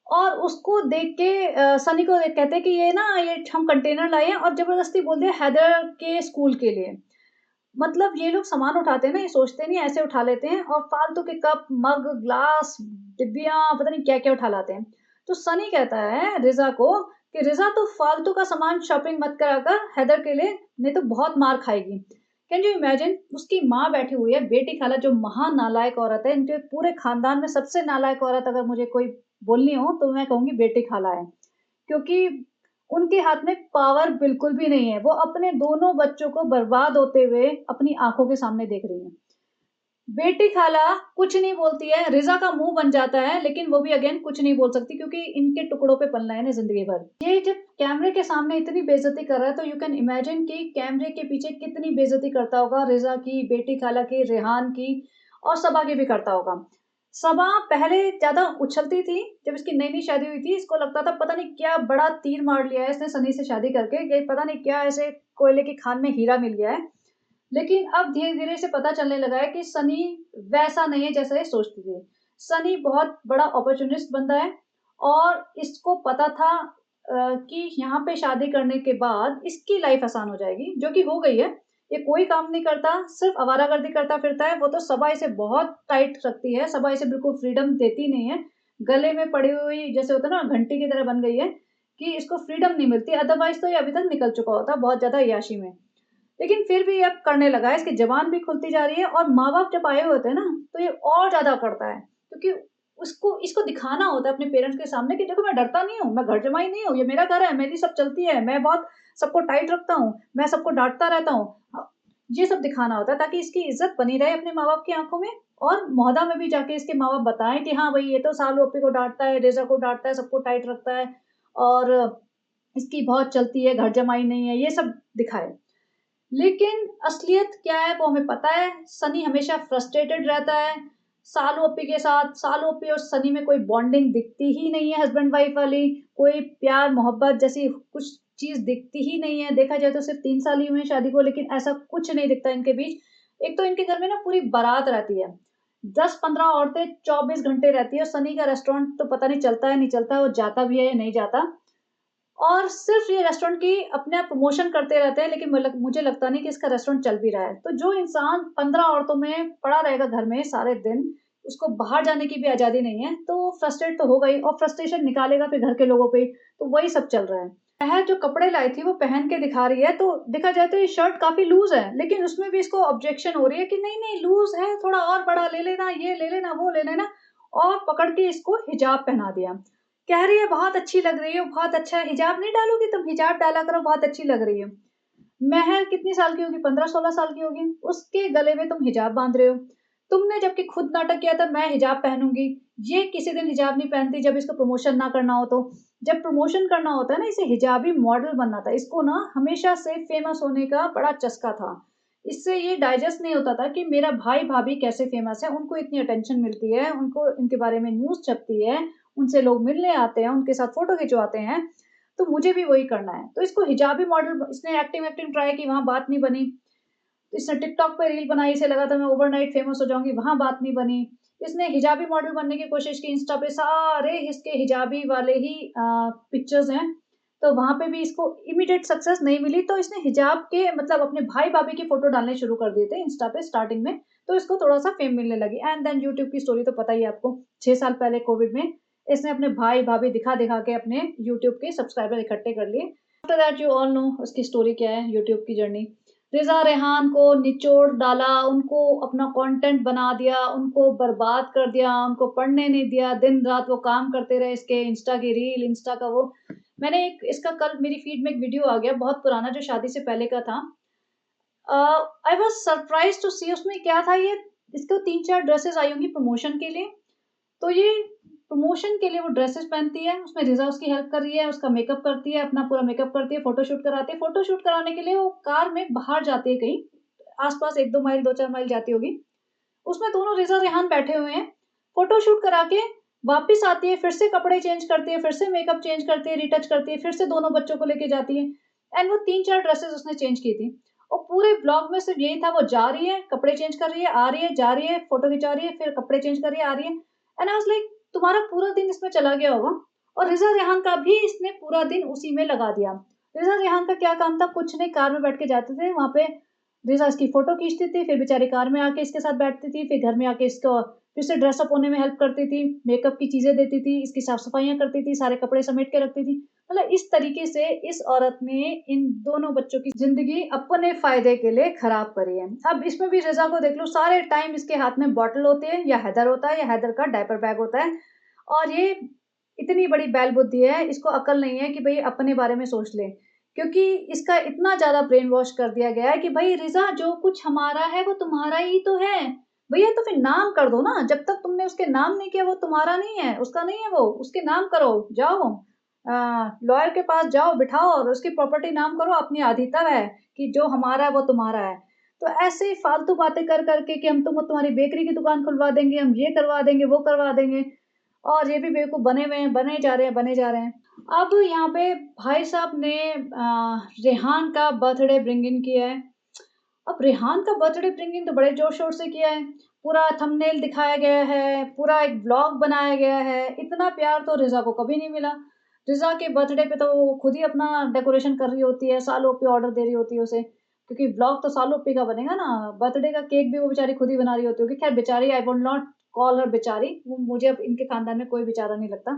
और उसको देख के सनी को कहते हैं कि ये ना ये हम कंटेनर लाए हैं, और जबरदस्ती बोल दिया हैदर के स्कूल के लिए। मतलब ये लोग सामान उठाते हैं ना, ये सोचते नहीं, ऐसे उठा लेते हैं और फालतू के कप मग ग्लास डिब्बियां पता नहीं क्या क्या उठा लाते हैं। तो सनी कहता है रिजा को कि रिजा तो फालतू का सामान शॉपिंग मत करा कर हैदर के लिए, नहीं तो बहुत मार खाएगी। Can you imagine? उसकी माँ बैठी हुई है, बेटी खाला जो महा नालायक औरत है, इनके पूरे खानदान में सबसे नालायक औरत अगर मुझे कोई बोलनी हो तो मैं कहूँगी बेटी खाला है। क्योंकि उनके हाथ में पावर बिल्कुल भी नहीं है। वो अपने दोनों बच्चों को बर्बाद होते हुए अपनी आँखों के सामने देख रही हैं। बेटी खाला कुछ नहीं बोलती है, रिज़ा का मुँह बन जाता है, लेकिन वो भी अगेन कुछ नहीं बोल सकती क्योंकि इनके टुकड़ों पे पलना है ना ज़िंदगी भर। ये जब कैमरे के सामने इतनी बेइज़्ज़ती कर रहा है तो यू कैन इमेजिन कि कैमरे के पीछे कितनी बेइज़्ज़ती करता होगा रिज़ा की, बेटी खाला की, रेहान की और सबा की भी करता होगा। सबा पहले ज़्यादा उछलती थी, जब इसकी नई-नई शादी हुई थी, इसको लगता था पता नहीं क्या बड़ा तीर मार लिया है इसने सनी से शादी करके, कि पता नहीं क्या ऐसे कोयले की खान में हीरा मिल गया है। लेकिन अब धीरे-धीरे इसे पता चलने लगा है कि सनी वैसा नहीं है जैसा ये सोचती थी। सनी बहुत बड़ा अपॉर्च्युनिस्ट बंदा है और इसको पता था कि यहाँ पे शादी करने के बाद इसकी लाइफ आसान हो जाएगी, जो कि हो गई है। ये कोई काम नहीं करता, सिर्फ़ आवारागर्दी करता फिरता है। वो तो सबा इसे बहुत टाइट रखती है, सबा इसे बिल्कुल फ्रीडम देती नहीं है। गले में पड़ी हुई जैसे होता है ना घंटी की तरह बन गई है कि इसको फ्रीडम नहीं मिलती, अदरवाइज़ तो ये अभी तक निकल चुका होता बहुत ज़्यादा अय्याशी में। लेकिन फिर भी अब करने लगा है, इसकी ज़बान भी खुलती जा रही है और माँ-बाप जब आए हुए होते हैं ना, तो ये और ज़्यादा करता है। क्योंकि उसको इसको दिखाना होता है अपने पेरेंट्स के सामने कि देखो मैं डरता नहीं हूँ, मैं घर जमाई नहीं हूँ, ये मेरा घर है, मेरी सब चलती है, मैं बहुत सबको टाइट रखता हूँ, मैं सबको डाँटता रहता हूँ। ये सब दिखाना होता है ताकि इसकी इज़्ज़त बनी रहे अपने माँ-बाप की आँखों में और मोहल्ला में भी जाके इसके माँ-बाप बताएँ कि हाँ, भई ये तो सालू अपी को डाँटता है, रेज़ा को डाँटता है, सबको टाइट रखता है और इसकी बहुत चलती है, घर जमाई नहीं है, ये सब दिखाए। लेकिन असलियत क्या है वो हमें पता है, सनी हमेशा फ्रस्ट्रेटेड रहता है, सालू अपी के साथ, सालू अपी और सनी में कोई बॉन्डिंग दिखती ही नहीं है हस्बैंड वाइफ वाली, कोई प्यार मोहब्बत जैसी कुछ चीज़ दिखती ही नहीं है। देखा जाए तो सिर्फ़ 3 साल ही हुए हैं शादी को लेकिन ऐसा कुछ नहीं दिखता इनके बीच। एक तो इनके घर में ना पूरी बारात रहती है, 10-15 औरतें 24 घंटे रहती है और सनी का रेस्टोरेंट तो पता नहीं चलता है, नहीं चलता है, वो जाता भी है या नहीं जाता। और सिर्फ़ ये रेस्टोरेंट की अपने आप प्रमोशन करते रहते हैं, लेकिन मुझे लगता नहीं कि इसका रेस्टोरेंट चल भी रहा है। तो जो इंसान 15 औरतों में पड़ा रहेगा घर में सारे दिन, उसको बाहर जाने की भी आज़ादी नहीं है, तो फ्रस्ट्रेट तो होगा ही और फ्रस्ट्रेशन निकालेगा फिर घर के लोगों पे ही, तो वही सब चल रहा है। वह जो कपड़े लाई थी वो पहन के दिखा रही है, तो देखा जाए तो ये शर्ट काफ़ी लूज़ है, लेकिन उसमें भी इसको ऑब्जेक्शन हो रही है कि नहीं-नहीं लूज़ है, थोड़ा और बड़ा ले लेना, ये ले लेना, वो ले लेना और पकड़ के इसको हिजाब पहना दिया। कह रही है बहुत अच्छी लग रही हो, बहुत अच्छा है, हिजाब नहीं डालोगी तुम? हिजाब डाला करो, बहुत अच्छी लग रही हो। महर कितनी साल की होगी? 15-16 साल की होगी। उसके गले में तुम हिजाब बाँध रहे हो। तुमने जबकि खुद नाटक किया था मैं हिजाब पहनूँगी, ये किसी दिन हिजाब नहीं पहनती जब इसको प्रमोशन ना करना हो तो। जब प्रमोशन करना होता है ना इसे हिजाबी मॉडल बनना था। इसको ना हमेशा से फेमस होने का बड़ा चस्का था। इससे ये डाइजेस्ट नहीं होता था कि मेरा भाई-भाभी कैसे फेमस है, उनको इतनी अटेंशन मिलती है, उनको इनके बारे में न्यूज़ छपती है, उनसे लोग मिलने आते हैं, उनके साथ फ़ोटो खिंचवाते हैं, तो मुझे भी वही करना है। तो इसको हिजाबी मॉडल इसने एक्टिंग-वैक्टिंग ट्राई की, वहाँ बात नहीं बनी। तो इसने टिकटॉक पे रील बनाई, इसे लगा था मैं ओवरनाइट फेमस हो जाऊँगी, वहाँ बात नहीं बनी। इसने हिजाबी मॉडल बनने की कोशिश की, इंस्टा पे सारे इसके हिजाबी वाले ही पिक्चर्स हैं, तो वहाँ पे भी इसको इमीडिएट सक्सेस नहीं मिली, तो इसने हिजाब के मतलब अपने भाई-भाभी की फ़ोटो डालने शुरू कर दिए थे इंस्टा पे स्टार्टिंग में, तो इसको थोड़ा-सा फ़ेम मिलने लगी एंड देन यूट्यूब की स्टोरी तो पता ही है आपको, 6 साल पहले कोविड में इसने अपने भाई-भाभी दिखा-दिखा के अपने यूट्यूब के सब्सक्राइबर इकट्ठे कर लिए। After that you all know उसकी स्टोरी क्या है, यूट्यूब की जर्नी। रिज़ा रेहान को निचोड़ डाला, उनको अपना कंटेंट बना दिया, उनको बर्बाद कर दिया, उनको पढ़ने नहीं दिया, दिन-रात वो काम करते रहे इसके इंस्टा की रील, इंस्टा का वो। मैंने एक इसका कल मेरी फीड में एक वीडियो आ गया बहुत पुराना जो शादी से पहले का था। आई वाज़ सरप्राइज़्ड टू सी उसमें क्या था ये इसको 3-4 ड्रेसेस आई होंगी प्रमोशन के लिए। तो ये प्रमोशन के लिए वो ड्रेसेस पहनती है, उसमें रिज़ा उसकी हेल्प कर रही है, उसका मेकअप करती है, अपना पूरा मेकअप करती है, फ़ोटोशूट कराती है। फ़ोटोशूट कराने के लिए वो कार में बाहर जाती है कहीं, आस-पास 1-2 माइल, 2-4 माइल जाती होगी। उसमें दोनों रिज़ा रेहान बैठे हुए हैं, फ़ोटोशूट करा के वापस आती है, फिर से कपड़े चेंज करती है, फिर से मेकअप चेंज करती है, रिटच करती है, फिर से दोनों बच्चों को लेके जाती है एंड वो 3-4 ड्रेसेस उसने चेंज की थी। और पूरे व्लॉग में सिर्फ़ यही था वो जा रही है, कपड़े चेंज कर रही है, आ रही है, जा रही है, फ़ोटो खिंचा रही है, फिर कपड़े चेंज कर रही है, आ रही है एंड आई वाज़ लाइक तुम्हारा पूरा दिन इसमें चला गया होगा और रिज़ा रेहान का भी इसने पूरा दिन उसी में लगा दिया। रिज़ा रेहान का क्या काम था? कुछ नहीं, कार में बैठ के जाते थे, वहाँ पे रिज़ा इसकी फ़ोटो खींचती थी, फिर बेचारी कार में आके इसके साथ बैठती थी, फिर घर में आके इसको फिर से ड्रेस अप होने में हेल्प करती थी, मेकअप की चीज़ें देती थी, इसकी साफ-सफाइयाँ करती थी, सारे कपड़े समेट के रखती थी। मतलब इस तरीके से इस औरत ने इन दोनों बच्चों की ज़िंदगी अपने फ़ायदे के लिए ख़राब करी है। अब इसमें भी रज़ा को देख लो, सारे टाइम इसके हाथ में बॉटल होती है, या हैदर होता है, या हैदर का डायपर बैग होता है, और ये इतनी बड़ी बैल-बुद्धि है, इसको अकल नहीं है कि भई अपने बारे में सोच ले। क्योंकि इसका इतना ज़्यादा ब्रेन वॉश कर दिया गया है कि भई रिज़ा, जो कुछ हमारा है वो तुम्हारा ही तो है। भैया तो फिर नाम कर दो ना, जब तक तुमने उसके नाम नहीं किया वो तुम्हारा नहीं है, उसका नहीं है वो, उसके नाम करो, जाओ लॉयर के पास जाओ, बिठाओ और उसकी प्रॉपर्टी नाम करो, अपनी आधी तब है कि जो हमारा है वो तुम्हारा है। तो ऐसे ही फालतू बातें कर कर के कि हम तुम्हारी बेकरी की दुकान खुलवा देंगे, हम ये करवा देंगे, वो करवा देंगे, और ये भी बेवकूफ़ बने हुए हैं, बने जा रहे हैं, बने जा रहे हैं। अब यहाँ पे भाई साहब ने रेहान का बर्थडे ब्रिंग इन किया है। अब रेहान का बर्थडे ब्रिंग इन तो बड़े जोर-शोर से किया है। पूरा थंबनेल दिखाया गया है, पूरा एक व्लॉग बनाया गया है। इतना प्यार तो रिज़ा को कभी नहीं मिला। रिज़ा के बर्थडे पे तो वो खुद ही अपना डेकोरेशन कर रही होती है, सालों पे ऑर्डर दे रही होती है उसे, क्योंकि व्लॉग तो सालों पे का बनेगा ना। बर्थडे का केक भी वो बेचारी खुद ही बना रही होती होगी। खैर बेचारी, I would not call her बेचारी, वो मुझे अब इनके खानदान में कोई बेचारा नहीं लगता।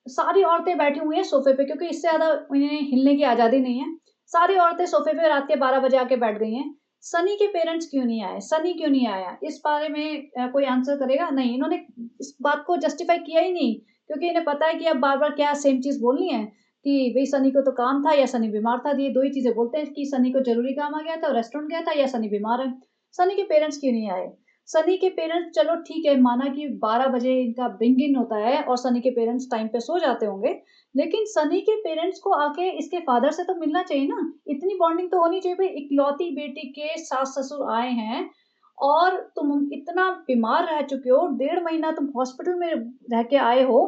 सारी औरतें बैठी हुई हैं सोफ़े पे, क्योंकि इससे ज़्यादा इन्हें हिलने की आज़ादी नहीं है। सारी औरतें सोफ़े पे रात के 12 बजे आके बैठ गई हैं। सनी के पेरेंट्स क्यों नहीं आए? सनी क्यों नहीं आया? इस बारे में कोई आंसर करेगा? नहीं, इन्होंने इस बात को जस्टिफ़ाई किया ही नहीं, क्योंकि इन्हें पता है कि अब बार-बार क्या सेम चीज़ बोलनी है कि भई सनी को तो काम था, या सनी बीमार था। ये 2 ही चीज़ें बोलते हैं कि सनी को ज़रूरी काम आ गया था, रेस्टोरेंट गया था, या सनी बीमार है। सनी के पेरेंट्स क्यों नहीं आए? सनी के पेरेंट्स, चलो ठीक है, माना कि 12 बजे इनका ब्रिंग इन होता है और सनी के पेरेंट्स टाइम पे सो जाते होंगे, लेकिन सनी के पेरेंट्स को आके इसके फादर से तो मिलना चाहिए ना। इतनी बॉन्डिंग तो होनी चाहिए, भाई इकलौती बेटी के सास-ससुर आए हैं और तुम इतना बीमार रह चुके हो, 1.5 महीना तुम हॉस्पिटल में रह के आए हो,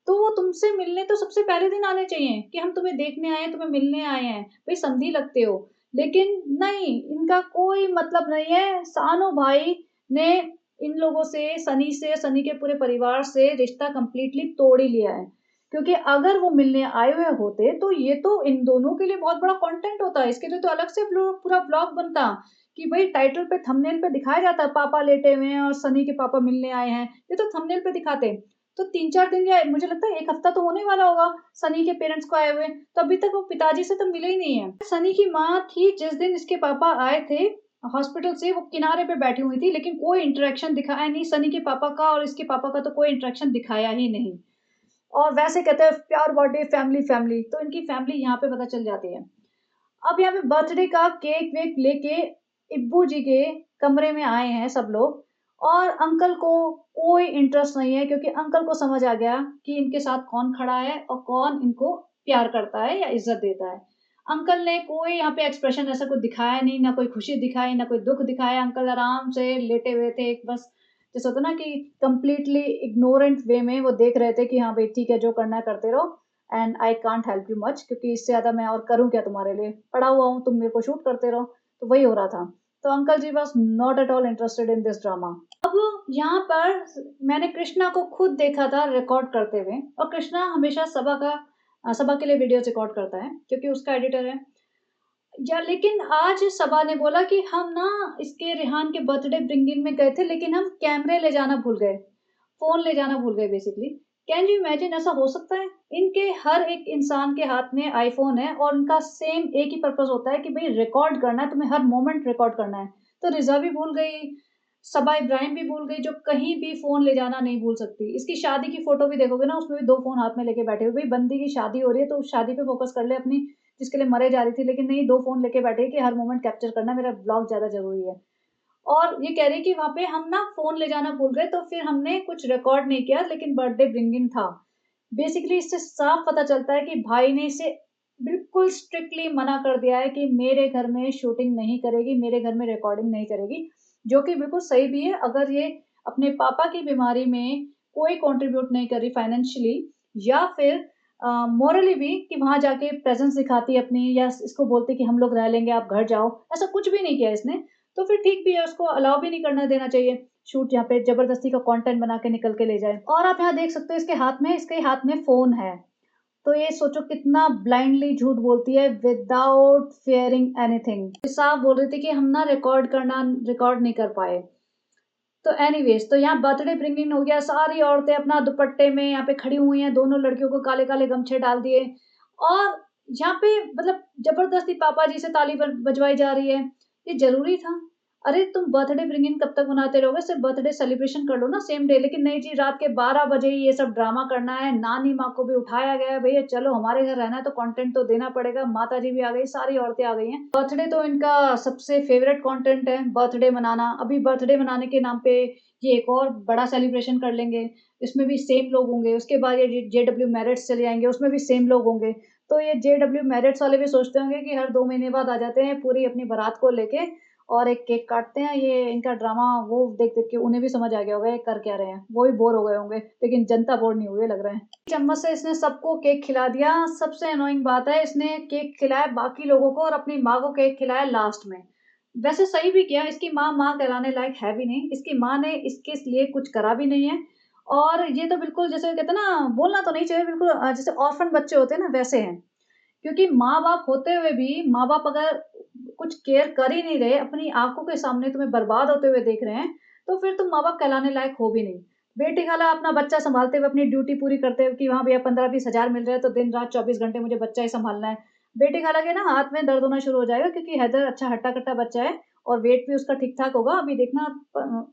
तो वो तुमसे मिलने तो सबसे पहले दिन आने चाहिए कि हम तुम्हें देखने आए हैं, तुम्हें मिलने आए हैं, भई समधी लगते हो। लेकिन नहीं, इनका कोई मतलब नहीं है। सानू भाई ने इन लोगों से, सनी के पूरे परिवार से रिश्ता कंप्लीटली तोड़ ही लिया है। क्योंकि अगर वो मिलने आए हुए होते, तो ये तो इन दोनों के लिए बहुत बड़ा कंटेंट होता। इसके लिए तो अलग से पूरा व्लॉग बनता कि भई टाइटल पे, थंबनेल पे दिखाया जाता, पापा लेटे हुए हैं और सनी के पापा मिलने आए हैं। ये तो थंबनेल पे दिखाते। तो 3-4 दिन, या मुझे लगता है 1 हफ्ता तो होने वाला होगा सनी के पेरेंट्स को आए हुए, तो अभी तक वो पिताजी से तो मिले ही नहीं है। सनी की माँ थी, जिस दिन इसके पापा आए थे हॉस्पिटल से, वो किनारे पे बैठी हुई थी, लेकिन कोई इंटरेक्शन दिखाया नहीं सनी के पापा का, और इसके पापा का तो कोई इंटरेक्शन दिखाया ही नहीं। और वैसे कहते हैं प्यार बर्थडे, फैमिली फैमिली, तो इनकी फैमिली यहाँ पे पता चल जाती है। अब यहाँ पे बर्थडे का केक वेक लेके इब्बू जी के कमरे में आए हैं सब लोग, और अंकल को कोई इंटरेस्ट नहीं है, क्योंकि अंकल को समझ आ गया कि इनके साथ कौन खड़ा है और कौन इनको प्यार करता है या इज्जत देता है। अंकल ने कोई यहाँ पे एक्सप्रेशन ऐसा कुछ दिखाया नहीं, ना कोई खुशी दिखाई, ना कोई दुख दिखाया। अंकल आराम से लेटे हुए थे, एक बस जैसे होता है ना कि कंप्लीटली इग्नोरेंट वे में वो देख रहे थे कि हाँ भाई ठीक है, जो करना है करते रहो, and I can't help you much, क्योंकि इससे ज़्यादा मैं और करूँ क्या तुम्हारे लिए, पड़ा हुआ हूँ, तुम मेरे को शूट करते रहो। तो वही हो रहा था। तो uncle ji was not at all interested in this drama. अब यहाँ पर मैंने कृष्णा को खुद देखा था रिकॉर्ड करते हुए, और कृष्णा हमेशा सभा के लिए वीडियोस रिकॉर्ड करता है, क्योंकि उसका एडिटर है। या लेकिन आज सबा ने बोला कि हम ना इसके रेहान के बर्थडे ब्रिंगिंग में गए थे, लेकिन हम कैमरे ले जाना भूल गए, फ़ोन ले जाना भूल गए बेसिकली। कैन यू इमेजिन, ऐसा हो सकता है? इनके हर एक इंसान के हाथ में आईफ़ोन है, और उनका सेम एक ही पर्पज़ होता है कि भई रिकॉर्ड करना है, तुम्हें हर मोमेंट रिकॉर्ड करना है। तो रिज़ा भी भूल गई, सबा इब्राहिम भी भूल गई, जो कहीं भी फ़ोन ले जाना नहीं भूल सकती। इसकी शादी की फ़ोटो भी देखोगे ना, उसमें भी 2 फ़ोन हाथ में लेके बैठे हुए। भई बंदी की शादी हो रही है, तो उस शादी पे फ़ोकस कर ले अपनी, जिसके लिए मरे जा रही थी, लेकिन नहीं, 2 फ़ोन लेके बैठे कि हर मोमेंट कैप्चर करना, मेरा ब्लॉग ज़्यादा ज़रूरी है। और ये कह रही कि वहाँ पे हम ना फ़ोन ले जाना भूल गए, तो फिर हमने कुछ रिकॉर्ड नहीं किया, लेकिन बर्थडे ब्रिंगिंग था। बेसिकली इससे साफ पता चलता है कि भाई ने इसे बिल्कुल स्ट्रिक्टली मना कर दिया है कि मेरे घर में शूटिंग नहीं करेगी, मेरे घर में रिकॉर्डिंग नहीं करेगी, जो कि बिल्कुल सही भी है। अगर ये अपने पापा की बीमारी में कोई कंट्रीब्यूट नहीं कर रही फाइनेंशियली, या फिर मॉरली भी कि वहाँ जाके प्रेज़ेंस दिखाती है अपनी, या इसको बोलती कि हम लोग रह लेंगे, आप घर जाओ, ऐसा कुछ भी नहीं किया इसने, तो फिर ठीक भी है, उसको अलाउ भी नहीं करना देना चाहिए शूट, जहाँ पे ज़बरदस्ती का कंटेंट बना के निकल के ले जाए। और आप यहाँ देख सकते हो इसके हाथ में फ़ोन है। तो ये सोचो कितना ब्लाइंडली झूठ बोलती है विदाउट फियरिंग एनीथिंग। साफ बोल रही थी कि हम ना रिकॉर्ड नहीं कर पाए। तो एनीवेज़, तो यहाँ बर्थडे ब्रिंगिंग हो गया, सारी औरतें अपना दुपट्टे में यहाँ पे खड़ी हुई हैं, दोनों लड़कियों को काले-काले गमछे डाल दिए, और यहाँ पे मतलब ज़बरदस्ती पापा जी से ताली बजवाई जा रही है। ये ज़रूरी था? अरे तुम बर्थडे ब्रिंग इन कब तक मनाते रहोगे? सिर्फ़ बर्थडे सेलिब्रेशन कर लो ना सेम डे। लेकिन नहीं जी, रात के 12 बजे ही ये सब ड्रामा करना है। नानी माँ को भी उठाया गया है, भैया चलो हमारे घर रहना है तो कंटेंट तो देना पड़ेगा। माताजी भी आ गई, सारी औरतें आ गई हैं। बर्थडे तो इनका सबसे फ़ेवरेट कंटेंट है, बर्थडे मनाना। अभी बर्थडे मनाने के नाम पे ये एक और बड़ा सेलिब्रेशन कर लेंगे, इसमें भी सेम लोग होंगे। उसके बाद ये जेडब्ल्यू मैरिट्स चले जाएँगे, उसमें भी सेम लोग होंगे। तो ये जेडब्ल्यू मैरिट्स वाले भी सोचते होंगे कि हर 2 महीने बाद आ जाते हैं पूरी अपनी बारात को लेके और एक केक काटते हैं। ये इनका ड्रामा वो देख-देख के उन्हें भी समझ आ गया होगा ये कर क्या रहे हैं। वो भी बोर हो गए होंगे, लेकिन जनता बोर नहीं हुई है लग रहा है। चम्मच से इसने सबको केक खिला दिया। सबसे अनोइंग बात है इसने केक खिलाया बाकी लोगों को और अपनी माँ को केक खिलाया लास्ट में। वैसे सही भी किया, इसकी माँ माँ कहलाने लायक है भी नहीं। इसकी माँ ने इसके लिए कुछ करा भी नहीं है और ये तो बिल्कुल जैसे कहते हैं ना, बोलना तो नहीं चाहिए, बिल्कुल जैसे ऑर्फन बच्चे होते हैं ना वैसे हैं। क्योंकि माँ-बाप होते हुए भी माँ-बाप अगर कुछ केयर कर ही नहीं रहे, अपनी आँखों के सामने तुम्हें बर्बाद होते हुए देख रहे हैं, तो फिर तुम माँ-बाप कहलाने लायक हो भी नहीं। बेटी खाला अपना बच्चा सँभालते हुए अपनी ड्यूटी पूरी करते हुए कि हाँ भैया 15-20 हज़ार मिल रहे हैं, तो दिन-रात 24 घंटे मुझे बच्चा ही सँभालना है। बेटी खाला के ना हाथ में दर्द होना शुरू हो जाएगा क्योंकि हैदर अच्छा हट्टा-कट्टा बच्चा है और वेट भी उसका ठीक-ठाक होगा। अभी देखना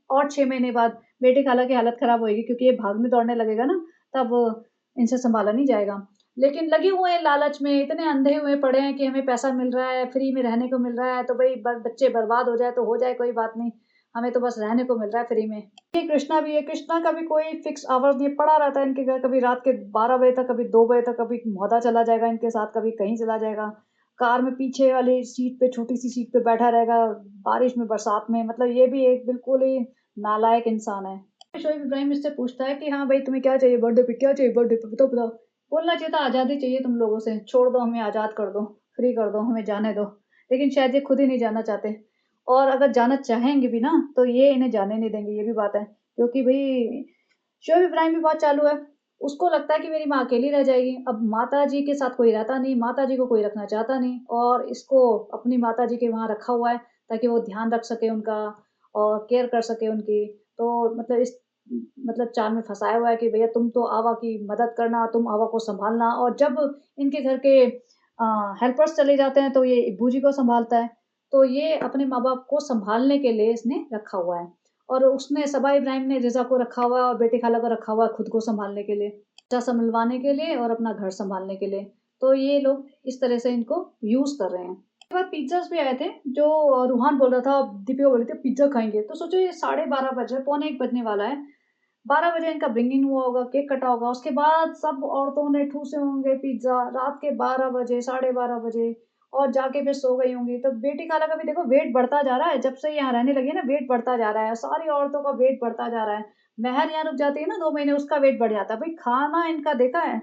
और 6 महीने बाद बेटी खाला की हालत ख़राब होएगी क्योंकि ये भागने-दौड़ने लगेगा ना, तब इनसे सँभाला नहीं जाएगा। लेकिन लगे हुए हैं लालच में, इतने अंधे हुए पड़े हैं कि हमें पैसा मिल रहा है, फ्री में रहने को मिल रहा है, तो भई ब बच्चे बर्बाद हो जाए तो हो जाए कोई बात नहीं, हमें तो बस रहने को मिल रहा है फ्री में। ये कृष्णा भी है, कृष्णा का भी कोई फिक्स आवर्स नहीं है, पड़ा रहता है इनके घर, कभी रात के 12 बजे तक, कभी 2 बजे तक, कभी मौधा चला जाएगा इनके साथ, कभी कहीं चला जाएगा। कार में पीछे वाली सीट पे, छोटी-सी सीट पे बैठा रहेगा, बारिश में, बरसात में, मतलब ये भी एक बिल्कुल ही नालायक इंसान है। शोएब इब्राहिम इससे पूछता है कि हाँ भाई तुम्हें क्या चाहिए बर्थडे पे, क्या चाहिए बर्थडे पे, बताओ बताओ। बोलना चाहिए था आज़ादी चाहिए तुम लोगों से, छोड़ दो हमें, आज़ाद कर दो, फ्री कर दो, हमें जाने दो। लेकिन शायद ये खुद ही नहीं जाना चाहते और अगर जाना चाहेंगे भी ना तो ये इन्हें जाने नहीं देंगे, ये भी बात है। क्योंकि भई शोएब इब्राहिम भी बहुत चालू है। उसको लगता है कि मेरी माँ अकेली रह जाएगी। अब माताजी के साथ कोई रहता नहीं, माताजी को कोई रखना चाहता नहीं और इसको अपनी माताजी के वहाँ रखा हुआ है ताकि वो ध्यान रख सके उनका और केयर कर सके उनकी। तो मतलब इस मतलब चाल में फँसाया हुआ है कि भैया तुम तो आवा की मदद करना, तुम आवा को सँभालना और जब इनके घर के हेल्पर्स चले जाते हैं तो ये इब्बू जी को सँभालता है। तो ये अपने माँ-बाप को सँभालने के लिए इसने रखा हुआ है और उसने सबा इब्राहिम ने रिज़ा को रखा हुआ है और बेटी खाला को रखा हुआ है खुद को सँभालने के लिए, बच्चा सँभलवाने के लिए और अपना घर सँभालने के लिए। तो ये लोग इस तरह से इनको यूज़ कर रहे हैं। उसके बाद पिज़्ज़ाज़ भी आए थे जो रूहान बोल रहा था, दीपिका बोल रही थी पिज़्ज़ा खाएँगे। तो सोचो ये 12:30 बज रहे हैं, पौने 1 बजने वाला है। 12 बजे इनका ब्रिंगिंग हुआ होगा, केक कटा होगा, उसके बाद सब औरतों ने ठूसे होंगे पिज़्ज़ा रात के 12 बजे, साढ़े 12 बजे और जाके फिर सो गई होंगी। तो बेटी खाला का भी देखो वेट बढ़ता जा रहा है, जब से यहाँ रहने लगी है ना वेट बढ़ता जा रहा है, सारी औरतों का वेट बढ़ता जा रहा है। महर यहाँ रुक जाती है ना 2 महीने उसका वेट बढ़ जाता है। भई खाना इनका देखा है?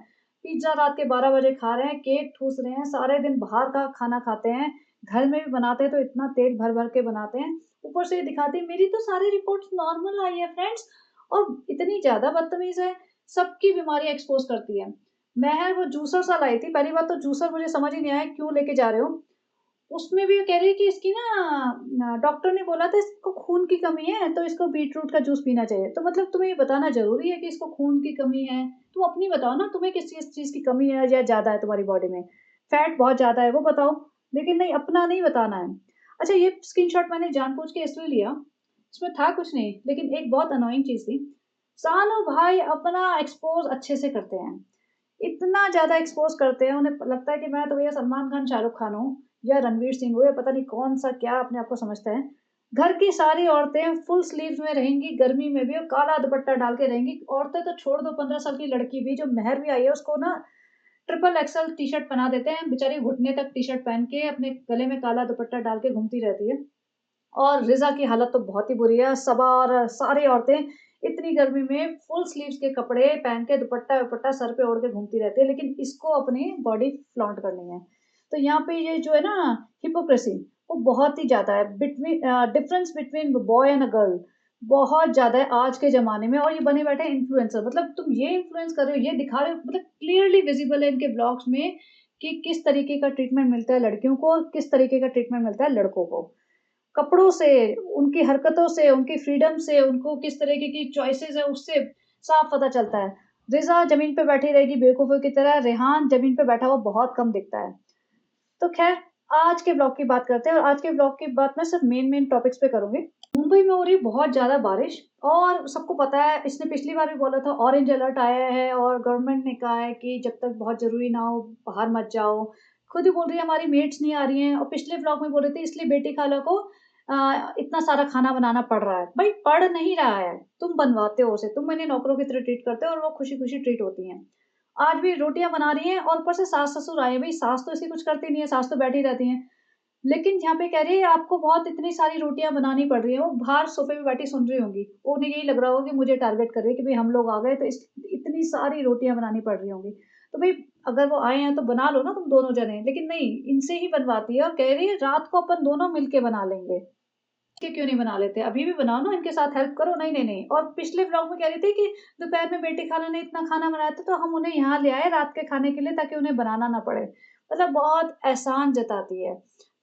पिज़्ज़ा रात के 12 बजे खा रहे हैं, केक ठूस रहे हैं, सारे दिन बाहर का खाना खाते हैं, घर में भी बनाते हैं तो इतना तेल भर-भर के बनाते हैं। ऊपर से ये दिखाती है मेरी तो सारी रिपोर्ट्स नॉर्मल आई है फ्रेंड्स। और इतनी ज़्यादा बदतमीज़ है, सबकी बीमारियाँ एक्सपोज़ करती है। महर वो जूसर सा लाई थी, पहली बात तो जूसर मुझे समझ ही नहीं आया क्यों लेके जा रहे हो? उसमें भी ये कह रही है कि इसकी ना डॉक्टर ने बोला था इसको खून की कमी है, तो इसको बीटरूट का जूस पीना चाहिए। तो मतलब तुम्हें ये बताना ज़रूरी है कि इसको खून की कमी है? तुम अपनी बताओ ना, तुम्हें किस चीज़ की कमी है या ज़्यादा है तुम्हारी बॉडी में? फैट बहुत ज़्यादा है, वो बताओ। लेकिन नहीं, अपना नहीं बताना है। अच्छा, ये स्क्रीनशॉट मैंने जानबूझ के इसलिए लिया, इसमें था कुछ नहीं, लेकिन एक बहुत अनोइंग चीज़ थी। सानू भाई अपना एक्सपोज़ अच्छे से करते हैं। इतना ज़्यादा एक्सपोज़ करते हैं, उन्हें लगता है कि मैं तो भैया सलमान खान, शाहरुख खान हूँ या रणवीर सिंह हूँ या पता नहीं कौन-सा क्या अपने आप को समझते हैं। घर की सारी औरतें फुल स्लीव्स में रहेंगी, गर्मी में भी और काला दुपट्टा डाल के रहेंगी। औरतें तो छोड़ दो, 15 साल की लड़की भी जो महर भी आई है उसको ना ट्रिपल एक्सल टी-शर्ट पहना देते हैं, बेचारी घुटने तक टी-शर्ट पहन के अपने गले में काला दुपट्टा डाल के घूमती रहती है। और रिज़ा की हालत तो बहुत ही बुरी है। सबा और सारी औरतें इतनी गर्मी में फुल स्लीव्स के कपड़े पहन के दुपट्टा-वुपट्टा सर पे ओढ़ के घूमती रहती है, लेकिन इसको अपनी बॉडी फ्लॉन्ट करनी है। तो यहाँ पे ये जो है ना हिपोक्रेसी, वो बहुत ही ज़्यादा है। Difference between boy and a girl बहुत ज़्यादा है आज के ज़माने में और ये बने बैठे हैं इन्फ्लुएंसर। मतलब तुम ये इन्फ्लुएंस कर रहे हो, ये दिखा रहे हो, मतलब क्लियरली विज़िबल है इनके ब्लॉग्स में कि किस तरीके का ट्रीटमेंट मिलता है लड़कियों को और किस तरीके का ट्रीटमेंट मिलता है लड़कों को। कपड़ों से, उनकी हरकतों से, उनकी फ्रीडम से, उनको किस तरीके की चॉइसेस है उससे साफ पता चलता है। रिज़ा ज़मीन पे बैठी रहेगी बेवकूफ़ों की तरह, रेहान ज़मीन पे बैठा हुआ बहुत कम दिखता है। तो ख़ैर आज के ब्लॉग की बात करते हैं और आज के ब्लॉग की बात मैं सिर्फ़ मेन टॉपिक्स पे करूँगी। मुंबई में हो रही बहुत ज़्यादा बारिश और सबको पता है, इसने पिछली बार भी बोला था ऑरेंज अलर्ट आया है और गवर्नमेंट ने कहा है कि जब तक बहुत ज़रूरी ना हो बाहर मत जाओ। खुद ही बोल रही है हमारी मेट्स नहीं आ रही हैं और पिछले ब्लॉग में बोल रही थी इसलिए बेटी खाला को इतना सारा खाना बनाना पड़ रहा है। भाई पड़ नहीं रहा है, तुम बनवाते हो उसे, तुम इन्हें नौकरों की तरह ट्रीट करते हो और वो खुशी-खुशी ट्रीट होती हैं। आज भी रोटियाँ बना रही हैं और ऊपर से सास-ससुर आए हैं, भई सास तो ऐसी कुछ करती नहीं है, सास तो बैठी रहती हैं। लेकिन यहाँ पे कह रही है आपको बहुत इतनी सारी रोटियाँ बनानी पड़ रही हैं, वो बाहर सोफ़े पे बैठी सुन रही होंगी। उन्हें यही लग रहा होगा कि मुझे टारगेट कर रही है कि भई हम लोग आ गए तो इस इतनी सारी रोटियाँ बनानी पड़ रही होंगी। तो भई अगर वो आए हैं तो बना लो ना तुम दोनों जने, लेकिन नहीं, इनसे ही बनवाती है और कह रही है रात को अपन दोनों मिल के बना लेंगे। कि क्यों नहीं बना लेते? अभी भी बनाओ ना, इनके साथ हेल्प करो। नहीं, नहीं, नहीं। और पिछले व्लॉग में कह रही थी कि दोपहर में बेटी खाला ने इतना खाना बनाया था तो हम उन्हें यहाँ ले आए रात के खाने के लिए ताकि उन्हें बनाना ना पड़े। मतलब बहुत एहसान जताती है।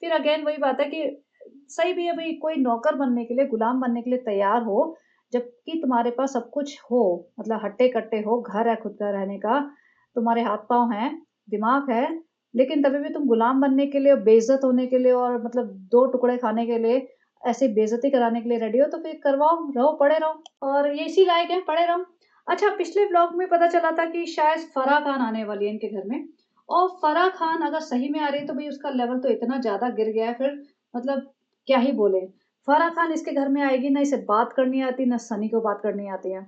फिर अगेन वही बात है कि सही भी है भई, कोई नौकर बनने के लिए, गुलाम बनने के लिए तैयार हो, जबकि तुम्हारे पास सब कुछ हो, मतलब हट्टे-कट्टे हो, घर है खुद का रहने का, तुम्हारे हाथ-पाँव हैं, दिमाग है, लेकिन तभी भी तुम गुलाम बनने के लिए, बेइज़्ज़त होने के लिए और मतलब 2 टुकड़े खाने के लिए ऐसे बेइज़्ज़ती कराने के लिए रेडी हो तो फिर करवाओ, रहो, पड़े रहो और ये इसी लायक हैं, पड़े रहो। अच्छा, पिछले व्लॉग में पता चला था कि शायद फराह खान आने वाली है इनके घर में और फराह खान अगर सही में आ रही है तो भई उसका लेवल तो इतना ज़्यादा गिर गया है फिर, मतलब क्या ही बोलें। फराह खान इसके घर में आएगी, ना इसे बात करनी आती, ना सनी को बात करनी आती है।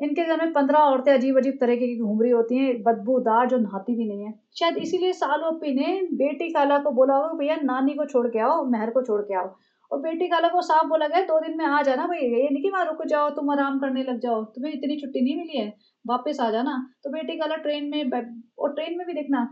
इनके घर में 15 औरतें अजीब-अजीब तरीके की घूम रही होती हैं, बदबूदार, जो नहाती भी नहीं है। शायद इसीलिए सालू अपी ने बेटी खाला को बोला होगा भैया नानी को छोड़ के आओ, मेहर को छोड़ के आओ। और बेटी खाला को साफ बोला गया 2 दिन में आ जाना भई, ये नहीं कि वहाँ रुक जाओ, तुम आराम करने लग जाओ, तुम्हें इतनी छुट्टी नहीं मिली है, वापस आ जाना। तो बेटी खाला ट्रेन में बै और ट्रेन में भी देखना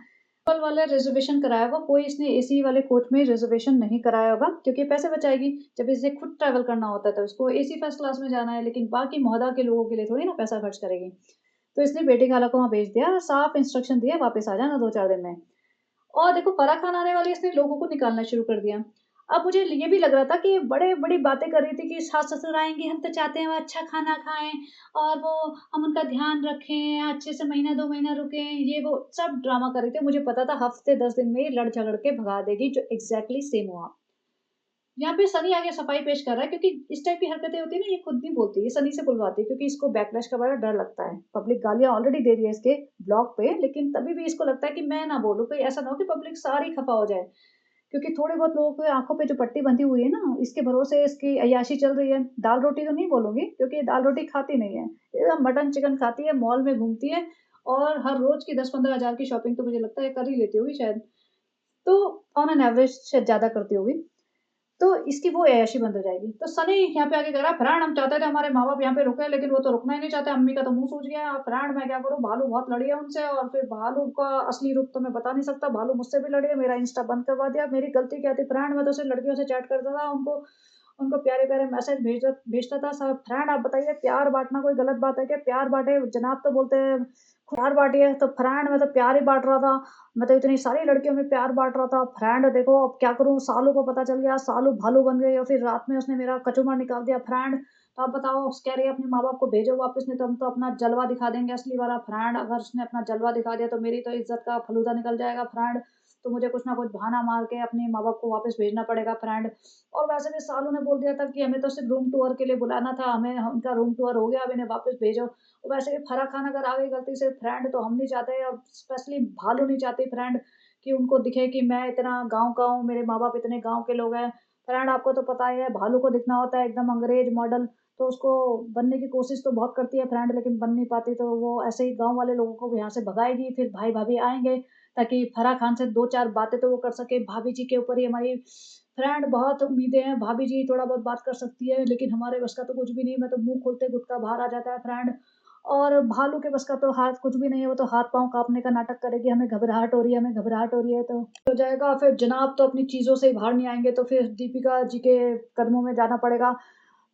कल वाला रिज़र्वेशन कराया होगा, कोई इसने एसी वाले कोच में रिज़र्वेशन नहीं कराया होगा क्योंकि पैसे बचाएगी। जब इसे खुद ट्रैवल करना होता है तो उसको एसी फर्स्ट क्लास में जाना है, लेकिन बाकी मोहल्ला के लोगों के लिए थोड़ी ना पैसा खर्च करेगी। तो इसने बेटी खाला को वहाँ भेज दिया और साफ इंस्ट्रक्शन दिया वापस आ जाना 2-4 दिन में। और देखो फराह खान आने वाली है, इसने लोगों को निकालना शुरू कर दिया। अब मुझे ये भी लग रहा था कि बड़े-बड़ी बातें कर रही थी कि सास-ससुर आएँगे, हम तो चाहते हैं वो अच्छा खाना खाएँ और वो हम उनका ध्यान रखें, अच्छे से महीना 2 महीना रुकें, ये वो सब ड्रामा कर रही थी। मुझे पता था हफ़्ते 10 दिन में ये लड़ झगड़ के भगा देगी, जो एग्ज़ैक्टली सेम हुआ। यहाँ पे सनी आगे सफाई पेश कर रहा है क्योंकि इस टाइप की हरकतें होती है ना, ये खुद नहीं बोलती, ये सनी से बुलवाती है क्योंकि इसको बैकलैश का बड़ा डर लगता है। पब्लिक गालियाँ ऑलरेडी दे रही है इसके ब्लॉग पे, लेकिन तभी भी इसको लगता है कि मैं ना बोलूँ, कहीं ऐसा ना हो कि पब्लिक सारी खफ़ा हो जाए। क्योंकि थोड़े बहुत लोगों की आँखों पे जो पट्टी बंधी हुई है ना, इसके भरोसे इसकी अय्याशी चल रही है। दाल-रोटी तो नहीं बोलूँगी क्योंकि ये दाल-रोटी खाती नहीं है। ये मटन चिकन खाती है, मॉल में घूमती है और हर रोज़ की 10-15 हज़ार की शॉपिंग तो मुझे लगता है कर ही लेती होगी शायद। तो ऑन एन एवरेज शायद ज़्यादा करती होगी। तो इसकी वो ऐश ही बंद हो जाएगी। तो सनी यहाँ पे आके कह रहा है, "फरहान हम चाहते थे हमारे माँ-बाप यहाँ पे रुके, लेकिन वो तो रुकना ही नहीं चाहते, अम्मी का तो मुँह सूज गया। अब फरहान मैं क्या करूँ? भालू बहुत लड़ी है उनसे और फिर भालू का असली रूप तो मैं बता नहीं सकता। भालू मुझसे भी लड़ी है, मेरा इंस्टा बंद करवा दिया। मेरी गलती क्या थी फरहान? मैं तो सिर्फ़ लड़कियों से चैट करता था, उनको उनको प्यारे-प्यारे मैसेज भेजता था। सब फरहान आप बताइए प्यार बाँटना कोई गलत बात है क्या? प्यार बाँटे, जनाब तो बोलते हैं प्यार बाँटिए, तो फरहान मैं तो प्यार ही बाँट रहा था। मैं तो इतनी सारी लड़कियों में प्यार बाँट रहा था। फ्रेंड देखो अब क्या करूँ? सालू को पता चल गया, सालू भालू बन गई और फिर रात में उसने मेरा कचूमर निकाल दिया फ्रेंड। तो अब बताओ कह रही है अपने माँ-बाप को भेजो वापस, नहीं तो हम तो अपना जलवा दिखा देंगे असली वाला फ्रेंड। अगर उसने अपना जलवा दिखा दिया तो मेरी तो इज़्ज़त का फलूदा निकल जाएगा फ्रेंड। तो मुझे कुछ ना कुछ बहाना मार के अपने माँ-बाप को वापस भेजना पड़ेगा फ्रेंड। और वैसे भी सालू ने बोल दिया था कि हमें तो सिर्फ़ रूम टूर के लिए बुलाना था, हमें उनका रूम टूर हो गया, अब इन्हें वापस भेजो। वैसे भी फराह खान अगर आ गई गलती से फ्रेंड तो हम नहीं चाहते और स्पेशली भालू नहीं चाहती फ्रेंड कि उनको दिखे कि मैं इतना गाँव का हूँ, मेरे माँ-बाप इतने गाँव के लोग हैं। फ्रेंड आपको तो पता ही है भालू को दिखना होता है एकदम अंग्रेज़ मॉडल, तो उसको बनने की कोशिश तो बहुत करती है फ्रेंड लेकिन बन नहीं पाती, तो वो ऐसे ही गाँव वाले लोगों को भी यहाँ से भगाएगी। फिर भाई-भाभी आएँगे ताकि फराह खान से 2-4 बातें तो वो कर सके। भाभी जी के ऊपर ही हमारी फ्रेंड बहुत उम्मीदें हैं, भाभी जी थोड़ा बहुत बात कर सकती है, लेकिन हमारे बस का तो कुछ भी नहीं है, मैं तो मुँह खोलते गुटका बाहर आ जाता है फ्रेंड। और भालू के बस का तो हाथ कुछ भी नहीं है, वो तो हाथ-पाँव काँपने का नाटक करेगी, हमें घबराहट हो रही है, हमें घबराहट हो रही है, तो हो जाएगा। फिर जनाब तो अपनी चीज़ों से ही बाहर नहीं आएँगे, तो फिर दीपिका जी के कदमों में जाना पड़ेगा।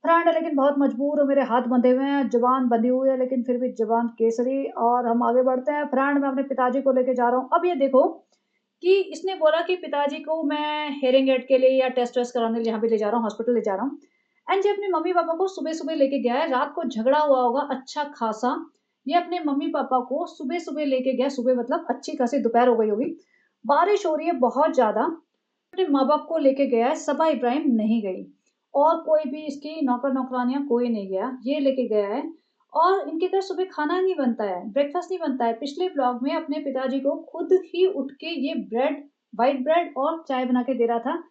फ्रेंड लेकिन बहुत मजबूर हूँ, मेरे हाथ बंधे हुए हैं, ज़ुबान बंधी हुई है, लेकिन फिर भी ज़ुबान केसरी और हम आगे बढ़ते हैं। फ्रेंड मैं अपने पिताजी को लेके जा रहा हूँ। अब ये देखो कि इसने बोला कि पिताजी को मैं हेयरिंग एड के लिए या टेस्ट वेस्ट कराने जहाँ पे ले जा रहा हूँ, हॉस्पिटल ले जा रहा हूँ। एंड ये अपने मम्मी-पापा को सुबह-सुबह लेके गया है, रात को झगड़ा हुआ होगा अच्छा खासा। ये अपने मम्मी-पापा को सुबह-सुबह लेके गया, सुबह मतलब अच्छी खासी दोपहर हो गई होगी, बारिश हो रही है बहुत ज़्यादा, अपने माँ-बाप को लेके गया है, सबा इब्राहिम नहीं गई और कोई भी इसकी नौकर-नौकरानियाँ कोई नहीं गया, ये लेके गया है और इनके घर सुबह खाना नहीं बनता है, ब्रेकफ़ास्ट नहीं बनता है। पिछले व्लॉग में अपने पिताजी को खुद ही उठ के ये ब्रेड, व्हाइट ब्रेड और चाय बना के दे रहा था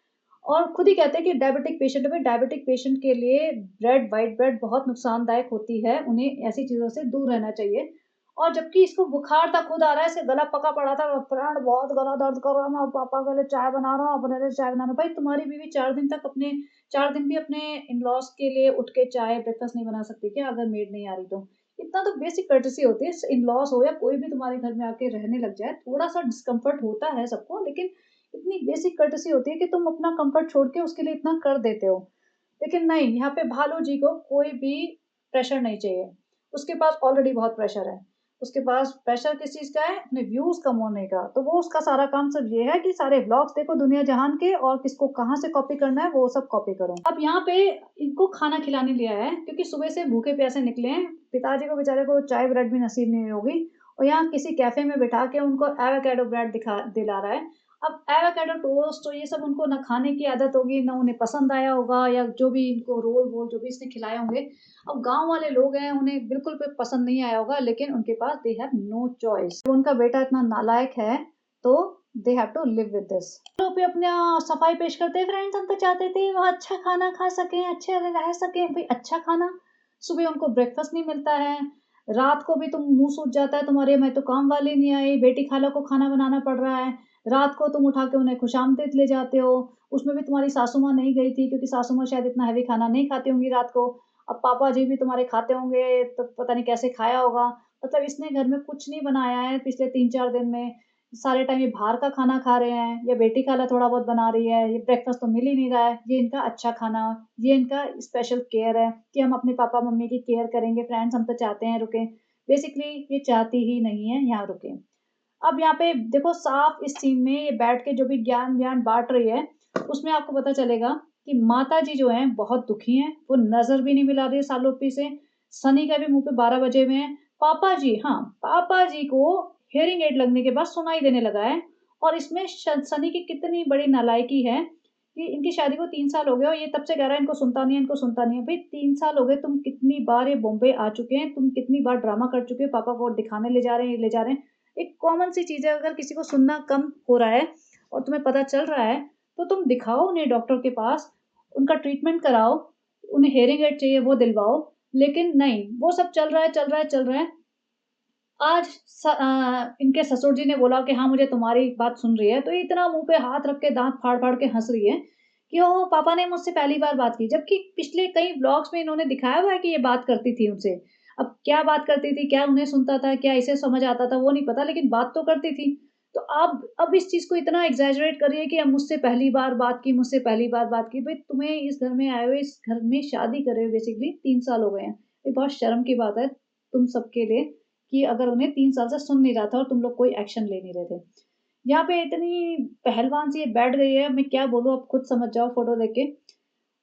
और खुद ही कहते हैं कि डायबिटिक पेशेंट में, डायबिटिक पेशेंट के लिए ब्रेड, व्हाइट ब्रेड बहुत नुकसानदायक होती है, उन्हें ऐसी चीज़ों से दूर रहना चाहिए। और जबकि इसको बुखार था, खुद आ रहा है, इससे गला पका पड़ा था, प्राण बहुत गला दर्द कर रहा, मैं पापा के लिए चाय बना रहा हूँ, अपने लिए चाय बना रहा हूँ। भाई तुम्हारी बीवी 4 दिन तक अपने 4 दिन भी अपने इन-लॉज़ के लिए उठ के चाय, ब्रेकफ़ास्ट नहीं बना सकती क्या, अगर मेड नहीं आ रही तो? इतना तो बेसिक कर्टेसी होती है, इन-लॉज़ हो या कोई भी तुम्हारे घर में आके रहने लग जाए, थोड़ा-सा डिस्कम्फ़र्ट होता है सबको, लेकिन इतनी बेसिक कर्टेसी होती है कि तुम अपना कम्फ़र्ट छोड़ के उसके लिए इतना कर देते हो। लेकिन नहीं, यहाँ पे भालू जी को कोई भी प्रेशर नहीं चाहिए। उसके पास ऑलरेडी बहुत प्रेशर है। उसके पास प्रेशर किस चीज़ का है? अपने व्यूज़ कम होने का। तो वो उसका सारा काम सिर्फ़ ये है कि सारे व्लॉग्स देखो दुनिया जहान के और किसको कहाँ से कॉपी करना है, वो सब कॉपी करो। अब यहाँ पे इनको खाना खिलाने ले आया है क्योंकि सुबह से भूखे-प्यासे निकले हैं। पिताजी को बेचारे को चाय ब्रेड भी नसीब नहीं हुई होगी और यहाँ किसी कैफ़े में बिठा के उनको एवोकाडो ब्रेड दिला रहा है। अब एवोकाडो टोस्ट तो ये सब उनको ना खाने की आदत होगी, ना उन्हें पसंद आया होगा या जो भी इनको रोल-वोल जो भी इसने खिलाए होंगे। अब गाँव वाले लोग हैं, उन्हें बिल्कुल भी पसंद नहीं आया होगा, लेकिन उनके पास दे हैव नो चॉइस। उनका बेटा इतना नालायक है, तो they have to live with this. तो पे अपना सफाई पेश करते हैं, फ्रेंड्स हम तो चाहते थे वो अच्छा खाना खा सकें, अच्छे रह सकें। भई अच्छा खाना, सुबह उनको ब्रेकफ़ास्ट नहीं मिलता है, रात को भी तुम मुँह सूज जाता है तुम्हारे, मैं तो काम वाली नहीं आई, बेटी खाला को खाना बनाना पड़ रहा है। रात को तुम उठा के उन्हें खुशामदीद ले जाते हो, उसमें भी तुम्हारी सासू माँ नहीं गई थी क्योंकि सासू माँ शायद इतना हेवी खाना नहीं खाती होंगी रात को। अब पापा जी भी तुम्हारे खाते होंगे, तो पता नहीं कैसे खाया होगा। मतलब इसने घर में कुछ नहीं बनाया है पिछले 3-4 दिन में, सारे टाइम ये बाहर का खाना खा रहे हैं, या बेटी खाला थोड़ा बहुत बना रही है, ये ब्रेकफ़ास्ट तो मिल ही नहीं रहा है। ये इनका अच्छा खाना, ये इनका स्पेशल केयर है कि हम अपने पापा-मम्मी की केयर करेंगे फ्रेंड्स, हम तो चाहते हैं रुकें। बेसिकली ये चाहती ही नहीं है यहाँ रुकें। अब यहाँ पे देखो साफ इस सीन में ये बैठ के जो भी ज्ञान-व्यान बाँट रही है, उसमें आपको पता चलेगा कि माताजी जो हैं बहुत दुखी हैं, वो नज़र भी नहीं मिला रही है सालों-पी से। सनी का भी मुँह पे 12 बजे हुए हैं। पापा जी हाँ, पापा जी को हियरिंग एड लगने के बाद सुनाई देने लगा है और इसमें श सनी की कितनी बड़ी नालायकी है कि इनकी शादी को 3 साल हो गए और ये तब से कह रहा है इनको सुनता नहीं है, इनको सुनता नहीं है। भई 3 साल हो गए, तुम कितनी बार ये बॉम्बे आ चुके हैं, तुम कितनी बार ड्रामा कर चुके हो, पापा को दिखाने ले जा रहे हैं, ये ले जा रहे हैं। एक कॉमन सी चीज़ है, अगर किसी को सुनना कम हो रहा है और तुम्हें पता चल रहा है, तो तुम दिखाओ उन्हें डॉक्टर के पास, उनका ट्रीटमेंट कराओ, उन्हें हियरिंग एड चाहिए वो दिलवाओ। लेकिन नहीं, वो सब चल रहा है, चल रहा है, चल रहा है। आज इनके ससुर जी ने बोला कि हाँ, मुझे तुम्हारी बात सुन रही है, तो ये इतना मुँह पे हाथ रख के दाँत फाड़-फाड़ के हँस रही है कि ओह! पापा ने मुझसे पहली बार बात की। जबकि पिछले कई व्लॉग्स में इन्होंने दिखाया हुआ है कि ये बात करती थी उनसे। अब क्या बात करती थी, क्या उन्हें सुनता था, क्या इसे समझ आता था, वो नहीं पता, लेकिन बात तो करती थी। तो अब इस चीज़ को इतना एक्ज़ैजरेट कर रही है कि अब मुझसे पहली बार बात की, मुझसे पहली बार बात की। भई तुम्हें इस घर में आए हुए, इस घर में शादी करे हुए बेसिकली 3 साल हो गए हैं। ये बहुत शर्म की बात है तुम सबके लिए कि अगर उन्हें 3 साल से सुन नहीं रहा था और तुम लोग कोई एक्शन ले नहीं रहे थे। यहाँ पे इतनी पहलवान सी ये बैठ गई है, मैं क्या बोलूँ, आप खुद समझ जाओ फ़ोटो देख के।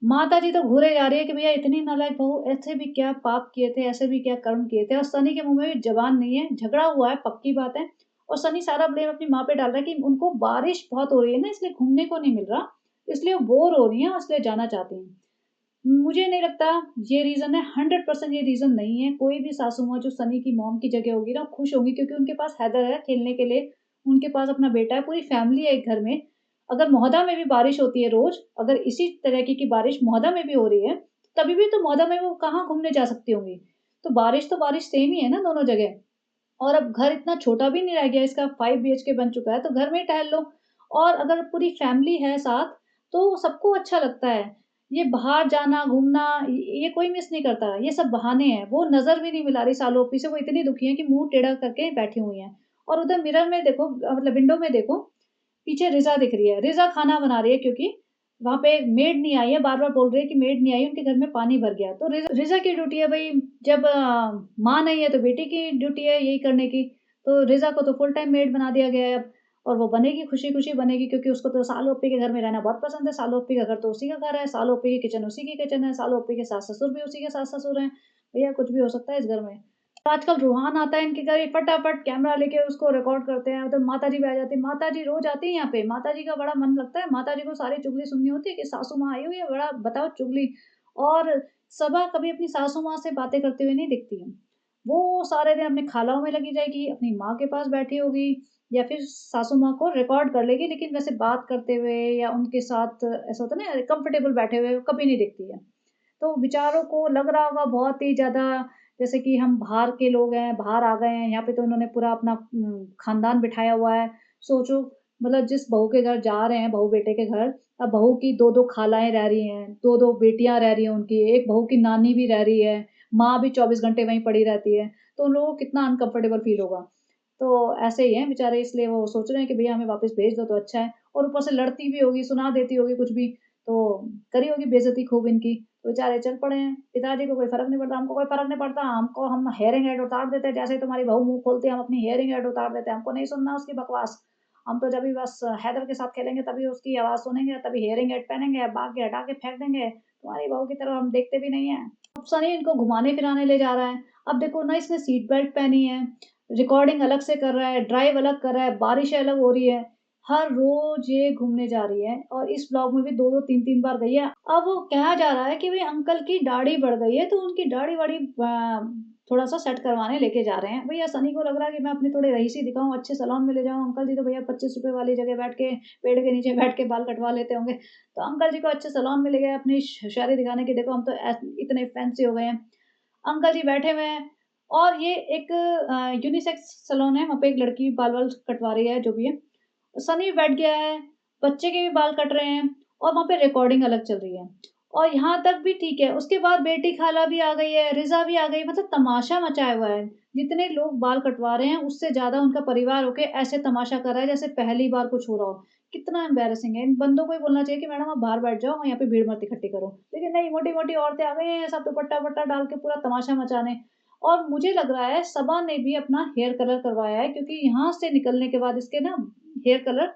माताजी तो घूरे जा रही है कि भैया इतनी नालायक बहू, ऐसे भी क्या पाप किए थे, ऐसे भी क्या कर्म किए थे, और सनी के मुँह में भी ज़बान नहीं है, झगड़ा हुआ है पक्की बात है, और सनी सारा ब्लेम अपनी माँ पे डाल रहा है कि उनको बारिश बहुत हो रही है ना, इसलिए घूमने को नहीं मिल रहा, इसलिए वो बोर हो रही हैं और इसलिए जाना चाहती हैं। मुझे नहीं लगता ये रीज़न है, 100% ये रीज़न नहीं है। कोई भी सासू माँ जो सनी की मॉम की जगह होगी ना, खुश होंगी क्योंकि उनके पास हैदर है खेलने के लिए, उनके पास अपना बेटा है, पूरी फैमिली है एक घर में। अगर मोहदा में भी बारिश होती है रोज़, अगर इसी तरीके की बारिश मोहदा में भी हो रही है, तभी भी तो मोहदा में वो कहाँ घूमने जा सकती होंगी। तो बारिश सेम ही है ना दोनों जगह। और अब घर इतना छोटा भी नहीं रह गया, इसका 5 बीएचके बन चुका है, तो घर में ही टहल लो। और अगर पूरी फैमिली है साथ, तो सबको अच्छा लगता है। ये बाहर जाना, घूमना, ये कोई मिस नहीं करता, ये सब बहाने हैं। वो नज़र भी नहीं मिला रही सालों-पी से, वो इतनी दुखी हैं कि मुँह टेढ़ा करके बैठी हुई हैं। और उधर मिरर में देखो, मतलब विंडो में देखो, पीछे रिज़ा दिख रही है। रिज़ा खाना बना रही है क्योंकि वहाँ पे मेड नहीं आई है, बार-बार बोल रही है कि मेड नहीं आई, उनके घर में पानी भर गया। तो रिज़ा की ड्यूटी है भई, जब माँ नहीं है तो बेटी की ड्यूटी है यही करने की। तो रिज़ा को तो फुल टाइम मेड बना दिया गया है अब, और वो बनेगी, खुशी-खुशी बनेगी क्योंकि उसको तो सालों-ओप्पी के घर में रहना बहुत पसंद है। सालों-ओप्पी का घर तो उसी का घर है, सालों-ओप्पी की किचन उसी की किचन है, सालों-ओप्पी के सास-ससुर भी उसी के सास-ससुर हैं। भैया कुछ भी हो सकता है इस घर में। आजकल रूहान आता है इनके घर, ये फटाफट कैमरा लेके उसको रिकॉर्ड करते हैं, उधर माताजी भी आ जाती है, माताजी रोज़ आती है यहाँ पे, माताजी का बड़ा मन लगता है, माताजी को सारी चुगली सुननी होती है कि सासू माँ आई हुई है, बड़ा बताओ चुगली। और सबा कभी अपनी सासू माँ से बातें करते हुए नहीं दिखती हैं। वो सारे दिन अपनी खालाओं में लगी जाएगी, अपनी माँ के पास बैठी होगी या फिर सासू माँ को रिकॉर्ड कर लेगी, लेकिन वैसे बात करते हुए या उनके साथ ऐसा होता है ना कंफर्टेबल बैठे हुए कभी नहीं दिखती है। तो बेचारों को लग रहा होगा बहुत ही ज़्यादा, जैसे कि हम बाहर के लोग हैं, बाहर आ गए हैं, यहाँ पे तो इन्होंने पूरा अपना खानदान बिठाया हुआ है। सोचो मतलब जिस बहू के घर जा रहे हैं, बहू-बेटे के घर, अब बहू की 2-2 खालाएँ रह रही हैं, 2-2 बेटियाँ रह रही हैं उनकी, एक बहू की नानी भी रह रही है, माँ भी 24 घंटे वहीं पड़ी रहती है, तो उन लोगों को कितना अनकम्फर्टेबल फ़ील होगा। तो ऐसे ही हैं बेचारे, इसलिए वो सोच रहे हैं कि भैया हमें वापस भेज दो तो अच्छा है, और ऊपर से लड़ती भी होगी, सुना देती होगी कुछ भी, तो करी होगी बेइज़्ज़ती खूब इनकी। तो बेचारे चल पड़े हैं। पिताजी को कोई फ़र्क नहीं पड़ता, हमको कोई फ़र्क नहीं पड़ता, हमको हम हेयरिंग एड उतार देते हैं, जैसे ही तुम्हारी बहू मुँह खोलती है हम अपनी हेयरिंग एड उतार देते हैं, हमको नहीं सुनना उसकी बकवास। हम तो जब भी बस हैदर के साथ खेलेंगे तभी उसकी आवाज़ सुनेंगे, तभी हेयरिंग एड पहनेंगे, भाग के हटा के फेंक देंगे। तुम्हारी बहू की तरफ हम देखते भी नहीं हैं। अब सनी इनको घुमाने-फिराने ले जा रहा है। अब देखो ना, इसने सीट बेल्ट पहनी है, रिकॉर्डिंग अलग से कर रहा है, ड्राइव अलग कर रहा है, बारिशें अलग हो रही है। हर रोज़ ये घूमने जा रही है और इस ब्लॉग में भी 2-2 3-3 बार गई है। अब वो कहा जा रहा है कि भई अंकल की दाढ़ी बढ़ गई है, तो उनकी दाढ़ी-वाढ़ी थोड़ा-सा सेट करवाने लेके जा रहे हैं। भैया सनी को लग रहा है कि मैं अपनी थोड़ी रईसी दिखाऊँ, अच्छे सैलून में ले जाऊँ। अंकल जी तो भैया ₹25 वाली जगह बैठ के, पेड़ के नीचे बैठ के बाल कटवा लेते होंगे। तो अंकल जी को अच्छे सैलून में ले गए अपनी होशियारी दिखाने की, देखो हम तो इतने फैंसी हो गए हैं। अंकल जी बैठे हुए हैं और ये एक यूनिसेक्स सैलून है, वहाँ पे एक लड़की बाल-वाल कटवा रही है, जो भी है। सनी बैठ गया है, बच्चे के भी बाल कट रहे हैं और वहाँ पे रिकॉर्डिंग अलग चल रही है। और यहाँ तक भी ठीक है, उसके बाद बेटी खाला भी आ गई है, रिज़ा भी आ गई, मतलब तमाशा मचाया हुआ है। जितने लोग बाल कटवा रहे हैं, उससे ज़्यादा उनका परिवार होके ऐसे तमाशा कर रहा है जैसे पहली बार कुछ हो रहा हो। कितना एम्बैरेसिंग है। इन बंदों को ही बोलना चाहिए कि मैडम आप बाहर बैठ जाओ, यहाँ पे भीड़ मत इकट्ठी करो। लेकिन नहीं, मोटी-मोटी औरतें आ गई हैं, सब दुपट्टा-वट्टा डाल के पूरा तमाशा मचाने। और मुझे लग रहा है सबा ने भी अपना हेयर कलर करवाया है, क्योंकि यहाँ से निकलने के बाद इसके ना हेयर कलर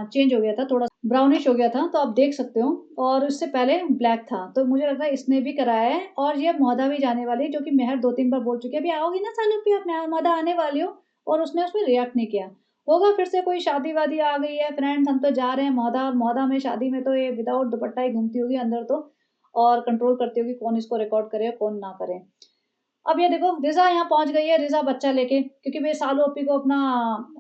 चेंज हो गया था, थोड़ा ब्राउनिश हो गया था, तो आप देख सकते हो। और उससे पहले ब्लैक था, तो मुझे लग रहा है इसने भी कराया है। और ये मौदा भी जाने वाली है, जो कि मेहर 2-3 बार बोल चुकी है, "अभी आओगी ना सालों पे, अब मैं मौदा आने वाली हूँ।" और उसने उसमें रिएक्ट नहीं किया। होगा फिर से कोई शादी-वादी आ गई है, फ्रेंड्स हम तो जा रहे हैं मौदा, और मौदा में शादी में तो ये विदाउट दुपट्टा ही घूमती होगी अंदर तो, और कंट्रोल करती होगी कौन इसको रिकॉर्ड करे और कौन ना करे। अब ये देखो रिज़ा यहाँ पहुँच गई है, रिज़ा बच्चा लेके, क्योंकि भई सालू अपी को अपना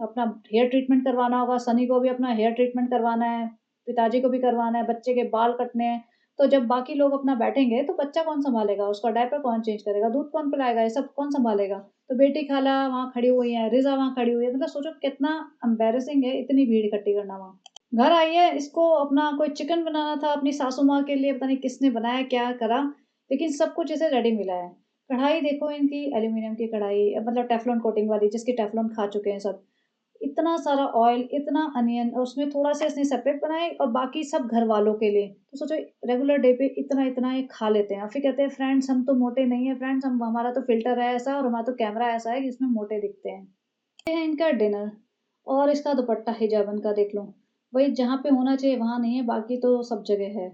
अपना हेयर ट्रीटमेंट करवाना होगा, सनी को भी अपना हेयर ट्रीटमेंट करवाना है, पिताजी को भी करवाना है, बच्चे के बाल कटने हैं। तो जब बाकी लोग अपना बैठेंगे, तो बच्चा कौन सँभालेगा? उसका डायपर कौन चेंज करेगा? दूध कौन पिलाएगा? ये सब कौन सँभालेगा? तो बेटी खाला वहाँ खड़ी हुई है, रिज़ा वहाँ खड़ी हुई है, मतलब सोचो कितना एम्बैरेसिंग है इतनी भीड़ इकट्ठी करना वहाँ। घर आई है, इसको अपना कोई चिकन बनाना था अपनी सासू माँ के लिए, पता नहीं किसने बनाया, क्या करा, लेकिन सब कुछ इसे रेडी मिला है। कढ़ाई देखो इनकी, एल्यूमीनियम की कढ़ाई, मतलब टेफ्लॉन कोटिंग वाली, जिसकी टेफ्लॉन खा चुके हैं सब। इतना सारा ऑयल, इतना अनियन, और उसमें थोड़ा-सा इसने सेपरेट बनाए और बाकी सब घर वालों के लिए। तो सोचो रेगुलर डे पे इतना-इतना ये खा लेते हैं और फिर कहते हैं फ्रेंड्स हम तो मोटे नहीं हैं फ्रेंड्स, हम हमारा तो फ़िल्टर है ऐसा और हमारा तो कैमरा ऐसा है जिसमें मोटे दिखते हैं। ये है इनका डिनर, और इसका दुपट्टा हिजाबन का देख लो। वही जहाँ पे होना चाहिए वहाँ नहीं है, बाकी तो सब जगह है।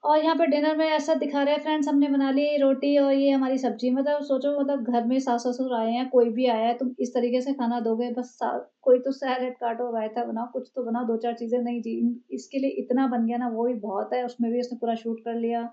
और यहाँ पे डिनर में ऐसा दिखा रहे हैं फ्रेंड्स, हमने बना ली रोटी और ये हमारी सब्जी, मतलब सोचो, मतलब घर में सास-ससुर आए हैं, कोई भी आया है, तुम इस तरीके से खाना दोगे, बस सा कोई तो सैलेड काटो, रायता बनाओ, कुछ तो बनाओ, 2-4 चीज़ें, नहीं जी, इसके लिए इतना बन गया ना, वो भी बहुत है। उसमें भी उसने पूरा शूट कर लिया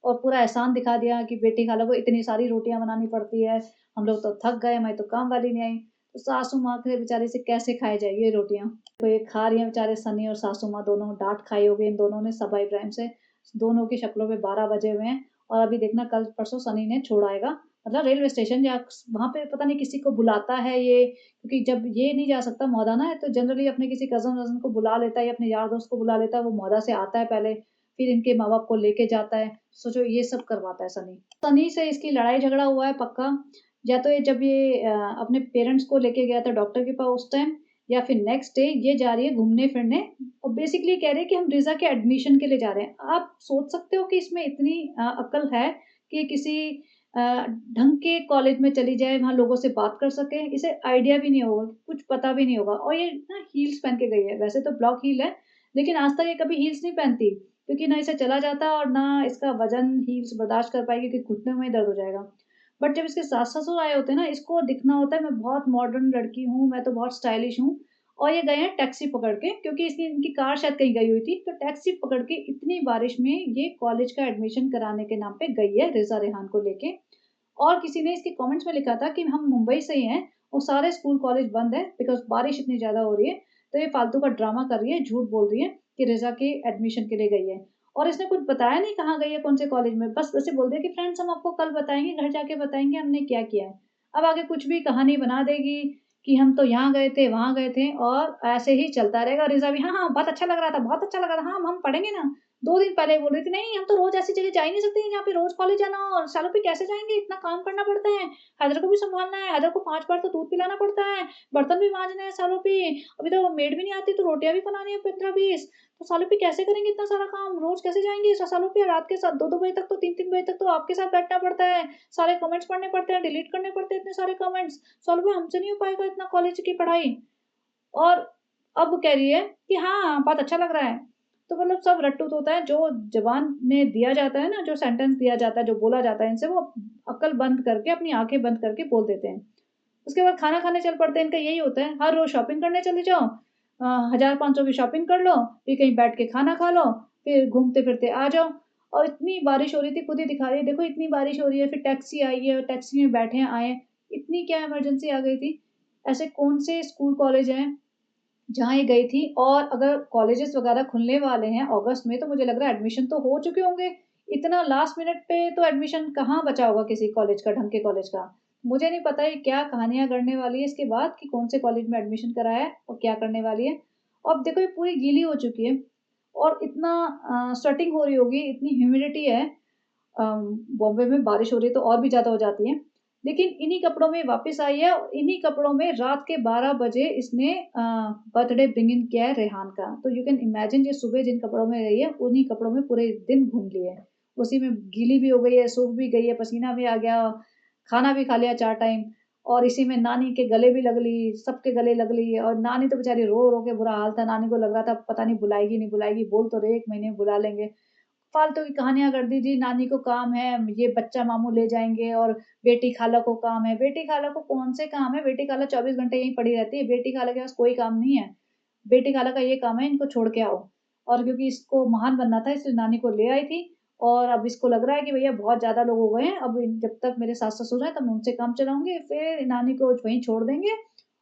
और पूरा एहसान दिखा दिया कि बेटी खाला को इतनी सारी रोटियाँ बनानी पड़ती है, हम लोग तो थक गए, हमारी तो काम वाली नहीं आई। तो सासू माँ के बेचारी से कैसे खाई जाएगी ये रोटियाँ? तो ये खा रही हैं बेचारे, सनी और सासू माँ दोनों, डाँट खाई होगी इन दोनों ने सबा इब्राहिम से। दोनों की शक्लों पे 12 बजे हुए हैं और अभी देखना कल परसों सनी ने छोड़ आएगा, मतलब रेलवे स्टेशन या वहाँ पे पता नहीं किसी को बुलाता है ये, क्योंकि जब ये नहीं जा सकता मौदा ना, तो जनरली अपने किसी कज़न-वज़न को बुला लेता है या अपने यार दोस्त को बुला लेता है, वो मौदा से आता है पहले, फिर इनके माँ-बाप को लेके जाता है। सोचो ये सब करवाता है सनी। सनी से इसकी लड़ाई झगड़ा हुआ है पक्का, या तो ये जब ये अपने पेरेंट्स को लेके गया था डॉक्टर के पास उस टाइम, या फिर नेक्स्ट डे ये जा रही है घूमने-फिरने और बेसिकली कह रहे हैं कि हम रिज़ा के एडमिशन के लिए जा रहे हैं। आप सोच सकते हो कि इसमें इतनी अक्ल है कि किसी ढंग के कॉलेज में चली जाए, वहाँ लोगों से बात कर सके, इसे आइडिया भी नहीं होगा, कुछ पता भी नहीं होगा, और ये ना हील्स पहन के गई है, वैसे तो ब्लॉक हील है, लेकिन आज तक ये कभी हील्स नहीं पहनती, क्योंकि ना इसे चला जाता और ना इसका वज़न हील्स बर्दाश्त कर पाएगी, क्योंकि घुटनों में दर्द हो जाएगा। बट जब इसके सास-ससुर आए होते हैं ना, इसको दिखना होता है मैं बहुत मॉडर्न लड़की हूँ, मैं तो बहुत स्टाइलिश हूँ और ये गए हैं टैक्सी पकड़ के क्योंकि इसकी इनकी कार शायद कहीं गई हुई थी, तो टैक्सी पकड़ के इतनी बारिश में ये कॉलेज का एडमिशन कराने के नाम पे गई है रिज़ा रेहान को लेके। और किसी ने इसके कमेंट्स में लिखा था कि हम मुंबई से ही हैं और सारे स्कूल कॉलेज बंद है बिकॉज़ बारिश इतनी ज़्यादा हो रही है, तो ये फालतू का ड्रामा कर रही है, झूठ बोल रही है कि रिज़ा के एडमिशन के लिए गई है। और इसने कुछ बताया नहीं कहाँ गई है, कौन से कॉलेज में, बस वैसे बोल दिया कि फ्रेंड्स हम आपको कल बताएँगे, घर जाके बताएँगे हमने क्या किया है। अब आगे कुछ भी कहानी बना देगी कि हम तो यहाँ गए थे, वहाँ गए थे और ऐसे ही चलता रहेगा। रिज़ा भी हाँ, हाँ, बहुत अच्छा लग रहा था, बहुत अच्छा लग रहा था, हाँ, हम पढ़ेंगे ना। 2 दिन पहले बोल रही थी, "नहीं, हम तो रोज़ ऐसी जगह जा ही नहीं सकते जहाँ पे रोज़ कॉलेज जाना हो और सालों पे कैसे जाएँगे? इतना काम करना पड़ता है, हैदर को भी सँभालना है, हैदर को 5 बार तो दूध पिलाना पड़ता है, बर्तन भी माँजने हैं सालों पे, अभी तो मेड भी नहीं आती तो रोटियाँ भी बनानी है 15-20, तो सालों पे कैसे करेंगे इतना सारा काम? रोज़ कैसे जाएँगे? सालों पे रात के साथ 2-2 बजे तक तो 3-3 बजे तक तो आपके साथ बैठना पड़ता है, सारे कमेंट्स पढ़ने पड़ते हैं, डिलीट करने पड़ते हैं इतने सारे कमेंट्स, सालों पे हमसे नहीं हो पाएगा इतना कॉलेज की पढ़ाई।" और अब कह रही है कि हाँ, बहुत अच्छा लग रहा है। तो मतलब सब रट्टू तोता है, जो ज़ुबान में दिया जाता है ना, जो सेंटेंस दिया जाता है, जो बोला जाता है इनसे, वो अक्ल बंद करके, अपनी आँखें बंद करके बोल देते हैं। उसके बाद खाना खाने चल पड़ते हैं, इनका यही होता है, हर रोज़ शॉपिंग करने चले जाओ 1000-500 की शॉपिंग कर लो, फिर कहीं बैठ के खाना खा लो, फिर घूमते-फिरते आ जाओ। और इतनी बारिश हो रही थी, खुद ही दिखा रही है, देखो इतनी बारिश हो रही है, फिर टैक्सी आई है, टैक्सी में बैठे हैं, आए हैं। इतनी क्या इमरजेंसी आ गई थी? ऐसे कौन से स्कूल कॉलेज हैं जहाँ ये गई थी और अगर कॉलेजेस वगैरह खुलने वाले हैं अगस्त में, तो मुझे लग रहा है एडमिशन तो हो चुके होंगे। इतना लास्ट मिनट पे तो एडमिशन कहाँ बचा होगा किसी कॉलेज का, ढंग के कॉलेज का। मुझे नहीं पता ये क्या कहानियाँ गढ़ने वाली है इसके बाद कि कौन से कॉलेज में एडमिशन कराया है और क्या करने वाली है। अब देखो ये पूरी गीली हो चुकी है और इतना स्वेटिंग हो रही होगी, इतनी ह्यूमिडिटी है बॉम्बे में बारिश हो रही है तो और भी ज़्यादा हो जाती है। लेकिन इन्हीं कपड़ों में वापस आई है और इन्हीं कपड़ों में रात के 12 बजे इसने बर्थडे ब्रिंग इन किया है रेहान का। तो यू कैन इमेजिन ये सुबह जिन कपड़ों में रही है, उन्हीं कपड़ों में पूरे दिन घूम ली है। उसी में गीली भी हो गई है, सूख भी गई है, पसीना भी आ गया, खाना भी खा लिया 4 टाइम और इसी में नानी के गले भी लग ली, सबके गले लग ली और नानी तो बेचारी रो-रो के बुरा हाल था। नानी को लग रहा था पता नहीं बुलाएगी, नहीं बुलाएगी, बोल तो रहे 1 महीने में बुला लेंगे। फालतू की कहानियाँ कर दी जी, नानी को काम है, ये बच्चा मामू ले जाएँगे और बेटी खाला को काम है। बेटी खाला को कौन से काम है? बेटी खाला 24 घंटे यहीं पड़ी रहती है, बेटी खाला के पास कोई काम नहीं है। बेटी खाला का ये काम है इनको छोड़ के आओ और क्योंकि इसको महान बनना था इसलिए नानी को ले आई थी और अब इसको लग रहा है कि भैया बहुत ज़्यादा लोग हो गए हैं, अब जब तक मेरे सास-ससुर हैं तब मैं उनसे काम चलाऊँगी, फिर नानी को वहीं छोड़ देंगे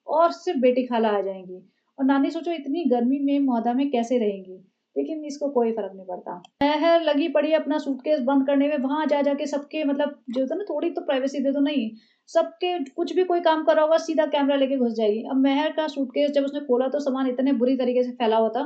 और सिर्फ़ बेटी खाला आ जाएँगी। और नानी सोचो इतनी गर्मी में मौदा में कैसे रहेंगी? लेकिन इसको कोई फ़र्क नहीं पड़ता। है लगी पड़ी है अपना सूटकेस बंद करने में, वहाँ जा जा के सबके मतलब जो होता है ना थोड़ी तो प्राइवेसी दे दो, नहीं, सबके कुछ भी कोई काम कर रहा होगा सीधा कैमरा लेके घुस जाएगी। अब महर का सूटकेस जब उसने खोला तो सामान इतने बुरी तरीके से फैला हुआ था,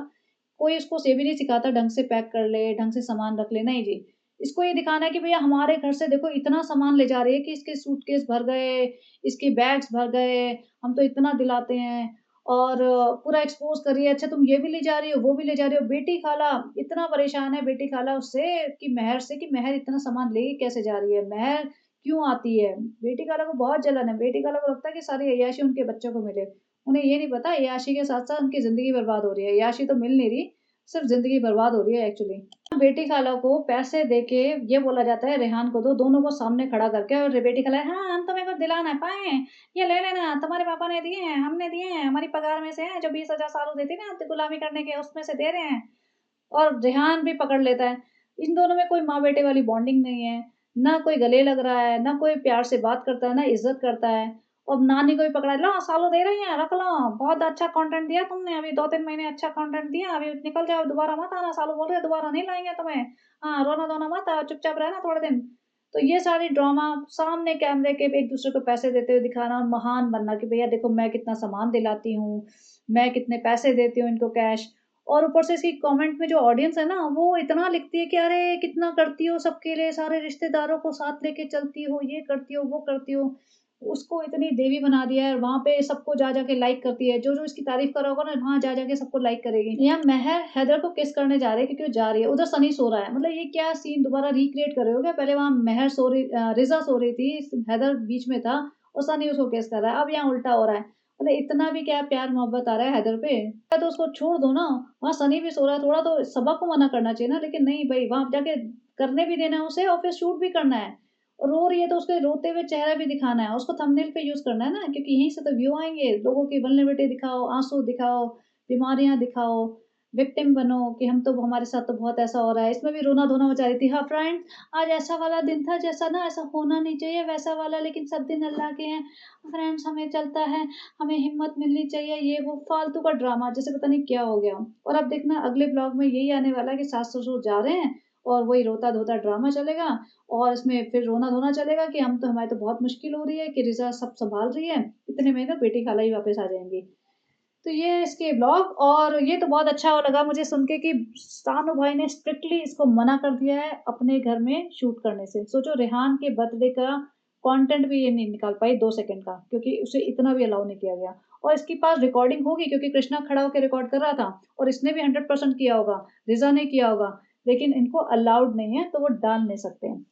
कोई उसको ये भी नहीं सिखाता ढंग से पैक कर ले, ढंग से सामान रख ले, नहीं जी। इसको ये दिखाना है कि भैया हमारे घर से देखो इतना सामान ले जा रही है कि इसके सूटकेस भर गए, इसके बैग्स भर गए, हम तो इतना दिलाते हैं और पूरा एक्सपोज़ कर रही है, अच्छा तुम ये भी ले जा रही हो, वो भी ले जा रही हो। बेटी खाला इतना परेशान है बेटी खाला उससे कि महर से कि महर इतना सामान लेके कैसे जा रही है? महर क्यों आती है? बेटी खाला को बहुत जलन है, बेटी खाला को लगता है कि सारी अय्याशी उनके बच्चों को मिले। उन्हें ये नहीं पता अय्याशी के साथ-साथ उनकी ज़िंदगी बर्बाद हो रही है। अय्याशी तो मिल नहीं रही, सिर्फ़ ज़िंदगी बर्बाद हो रही है एक्चुअली। बेटी खाला को पैसे देके ये बोला जाता है रेहान को दो, दोनों को सामने खड़ा करके और बेटी खाला हाँ, हम तुम्हें कुछ दिला ना पाए, ये ले लेना, तुम्हारे पापा ने दिए हैं, हमने दिए हैं, हमारी पगार में से है, जो 20,000 सालू देती ना गुलामी करने के, उसमें से दे रहे हैं। और रेहान भी पकड़ लेता है। इन दोनों में कोई माँ-बेटे वाली बॉन्डिंग नहीं है, ना कोई गले लग रहा है, ना कोई प्यार से बात करता है, ना इज़्ज़त करता है। और नानी को भी पकड़ा है, लो सालू दे रही हैं, रख लो, बहुत अच्छा कंटेंट दिया तुमने, अभी 2-3 महीने अच्छा कंटेंट दिया, अभी निकल जाओ, दोबारा मत आना, सालू बोल रहे हैं दोबारा नहीं लाएँगे तुम्हें। हाँ, रोना-धोना मत, चुपचाप रहना थोड़े दिन। तो ये सारी ड्रामा सामने कैमरे के एक-दूसरे को पैसे देते हुए दिखाना और महान बनना कि भैया देखो मैं कितना सामान दिलाती हूँ, मैं कितने पैसे देती हूँ इनको कैश। और ऊपर से इसकी कमेंट में जो ऑडियंस है ना, वो इतना लिखती है कि अरे! कितना करती हो सबके लिए, सारे रिश्तेदारों को साथ लेके चलती हो, ये करती हो, वो करती हो। उसको इतनी देवी बना दिया है, वहाँ पे सबको जा-जा के लाइक करती है। जो-जो इसकी तारीफ़ कर रहा होगा ना, वहाँ जा-जा के सबको लाइक करेगी। यहाँ महर हैदर को किस करने जा रहे हैं क्योंकि वो जा रही है, उधर सनी सो रहा है। मतलब ये क्या सीन दोबारा रिक्रिएट कर रहे हो क्या? पहले वहाँ महर रिज़ा सो रही थी, हैदर बीच में था और सनी उसको किस कर रहा है। अब यहाँ उल्टा हो रहा है। मतलब इतना भी क्या प्यार मोहब्बत आ रहा है हैदर पे? या तो उसको छोड़ दो ना, वहाँ सनी भी सो रहा है, थोड़ा तो सबक को मना करना चाहिए ना, लेकिन नहीं भई वहाँ जाके करने भी देना है उसे और फिर शूट भी करना है। रो रही है तो उसके रोते हुए चेहरा भी दिखाना है, उसको थंबनेल पे यूज़ करना है ना, क्योंकि यहीं से तो व्यू आएँगे। लोगों की वल्नरेबिलिटी दिखाओ, आँसू दिखाओ, बीमारियाँ दिखाओ, विक्टिम बनो कि हम तो हमारे साथ तो बहुत ऐसा हो रहा है। इसमें भी रोना-धोना मचा रही थी। हाँ फ्रेंड, आज ऐसा वाला दिन था जैसा ना ऐसा होना नहीं चाहिए वैसा वाला, लेकिन सब दिन अल्लाह के हैं। फ्रेंड्स हमें चलता है, हमें हिम्मत मिलनी चाहिए, ये वो फालतू का ड्रामा जैसे पता नहीं क्या हो गया हो। और अब देखना अगले ब्लॉग में यही आने वाला है कि सास-ससुर जा रहे हैं और वही रोता-धोता ड्रामा चलेगा और इसमें फिर रोना-धोना चलेगा कि हम तो हमारी तो बहुत मुश्किल हो रही है कि रिज़ा सब सँभाल रही है, इतने में ना बेटी खाला ही वापस आ जाएँगी। तो ये है इसके ब्लॉग और ये तो बहुत अच्छा लगा मुझे सुन के कि सानू भाई ने स्ट्रिक्टली इसको मना कर दिया है अपने घर में शूट करने से। सोचो रेहान के बर्थडे का कंटेंट भी ये नहीं निकाल पाई 2 सेकंड का, क्योंकि उसे इतना भी अलाउ नहीं किया गया। और इसके पास रिकॉर्डिंग होगी क्योंकि कृष्णा खड़ा होके रिकॉर्ड कर रहा था और इसने भी 100% किया होगा, रिज़ा ने किया होगा, लेकिन इनको अलाउड नहीं है तो वो डाल नहीं सकते हैं।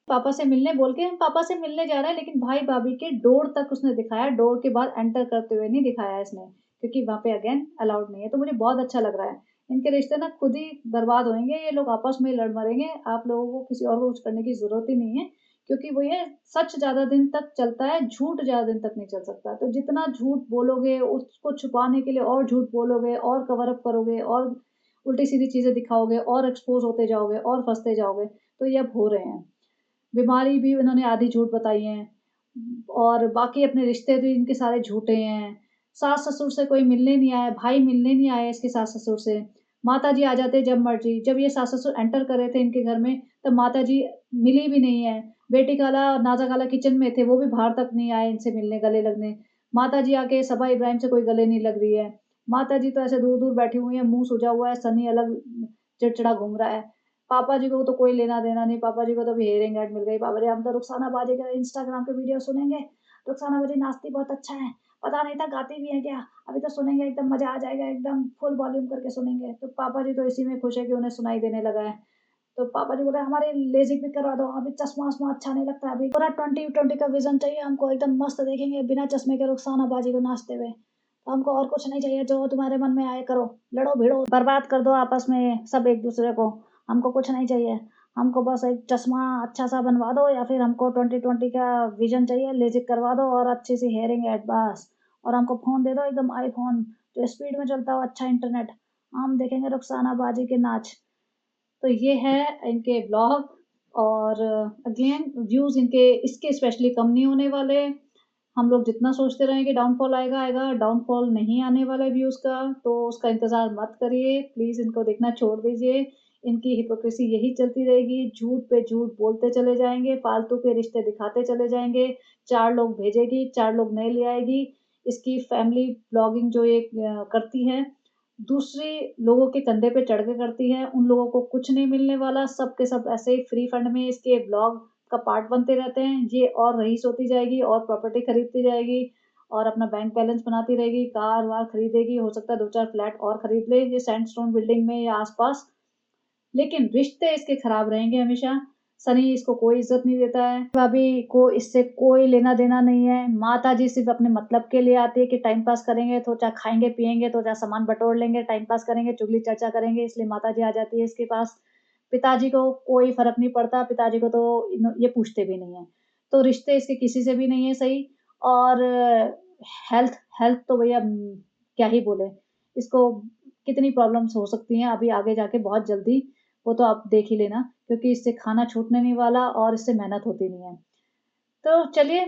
पापा से मिलने बोल के हम पापा से मिलने जा रहे हैं, लेकिन भाई-भाभी के डोर तक उसने दिखाया, डोर के बाद एंटर करते हुए नहीं दिखाया इसने, क्योंकि वहाँ पे अगेन अलाउड नहीं है। तो मुझे बहुत अच्छा लग रहा है। इनके रिश्ते ना खुद ही बर्बाद होंगे, ये लोग आपस में लड़ मरेंगे। आप लोगों को किसी और को कुछ करने की ज़रूरत ही नहीं है, क्योंकि वो ये सच ज़्यादा दिन तक चलता है, झूठ ज़्यादा दिन तक नहीं चल सकता। तो जितना झूठ बोलोगे, उसको छुपाने के लिए और झूठ बोलोगे और कवर अप करोगे और उल्टी-सीधी चीज़ें दिखाओगे और एक्सपोज़ होते जाओगे और फँसते जाओगे, तो ये अब हो रहे हैं। बीमारी भी उन्होंने आधी झूठ बताई हैं और बाकी अपने रिश्ते भी इनके सारे झूठे हैं। सास-ससुर से कोई मिलने नहीं आया, भाई मिलने नहीं आए इसके सास-ससुर से। माताजी आ जाते जब मर्ज़ी, जब ये सास-ससुर एंटर कर रहे थे इनके घर में, तब माताजी मिली भी नहीं है। बेटी खाला और नाज़ा खाला किचन में थे, वो भी बाहर तक नहीं आए इनसे मिलने, गले लगने। माताजी आके सबा इब्राहिम से कोई गले नहीं लग रही है। माताजी तो ऐसे दूर-दूर बैठी हुई हैं, मुँह सूजा हुआ है, सनी अलग चिड़चिड़ा घूम रहा है। पापा जी को तो कोई लेना-देना नहीं, पापा जी को तो अभी हियरिंग एड मिल गई। पापा जी हम तो रुखसाना बाजी का इंस्टाग्राम पे वीडियो सुनेंगे, रुखसाना बाजी नाचती बहुत अच्छा है, पता नहीं था गाती भी हैं क्या? अभी तो सुनेंगे एकदम मज़ा आ जाएगा, एकदम फुल वॉल्यूम करके सुनेंगे। तो पापा जी तो इसी में खुश है कि उन्हें सुनाई देने लगा है। तो पापा जी बोले हमारे लेज़िक भी करवा दो, अभी चश्मा-वश्मा अच्छा नहीं लगता अभी। पूरा 20/20 का विज़न चाहिए हमको, एकदम मस्त देखेंगे बिना चश्मे के रुखसाना बाजी को नाचते हुए। तो हमको और कुछ नहीं चाहिए, जो तुम्हारे मन में आए करो, लड़ो-भिड़ो, बर्बाद कर दो आपस में सब एक-दूसरे को। हमको कुछ नहीं चाहिए, हमको बस एक चश्मा अच्छा-सा बनवा दो या फिर हमको 20/20 का विज़न चाहिए, लेज़िक करवा दो और अच्छी सी हेयरिंग एड बस। और हमको फ़ोन दे दो एकदम आईफ़ोन, जो स्पीड में चलता हो, अच्छा इंटरनेट। हम देखेंगे रुखसाना बाजी के नाच। तो ये है इनके ब्लॉग और अगेन व्यूज़ इनके इसके स्पेशली कम नहीं होने वाले। हम लोग जितना सोचते रहें कि डाउनफॉल आएगा, आएगा, डाउनफॉल नहीं आने वाला है व्यूज़ का, तो उसका इंतज़ार मत करिए। प्लीज़ इनको देखना छोड़ दीजिए। इनकी हिपोक्रेसी यही चलती रहेगी, झूठ पे झूठ बोलते चले जाएँगे, फालतू के रिश्ते दिखाते चले जाएँगे। 4 लोग भेजेगी, 4 लोग नए ले आएगी। इसकी फैमिली व्लॉगिंग जो ये करती है, दूसरे लोगों के कंधे पे चढ़ के करती है, उन लोगों को कुछ नहीं मिलने वाला, सब के सब ऐसे ही फ्री फंड में इसके व्लॉग का पार्ट बनते रहते हैं। ये और रईस होती जाएगी और प्रॉपर्टी खरीदती जाएगी और अपना बैंक बैलेंस बनाती रहेगी, कार-वार खरीदेगी, हो सकता है 2-4 फ्लैट और खरीद ले ये सैंडस्टोन बिल्डिंग में या आस-पास। लेकिन रिश्ते इसके खराब रहेंगे हमेशा। सनी इसको कोई इज़्ज़त नहीं देता है। भाभी को इससे कोई लेना-देना नहीं है। माताजी सिर्फ़ अपने मतलब के लिए आती है कि टाइम पास करेंगे, तो चाहे खाएँगे-पिएँगे, तो चाहे सामान बटोर लेंगे, टाइम पास करेंगे, चुगली-चर्चा करेंगे, इसलिए माताजी आ जाती है इसके पास। पिताजी को कोई फ़र्क नहीं पड़ता, पिताजी को तो ये पूछते भी नहीं हैं। तो रिश्ते इसके किसी से भी नहीं है सही और हेल्थ हेल्थ तो भैया क्या ही बोलें। इसको कितनी प्रॉब्लम्स हो सकती हैं अभी आगे जाके बहुत जल्दी, वो तो आप देख ही लेना क्योंकि इससे खाना छूटने नहीं वाला और इससे मेहनत होती नहीं है। तो चलिए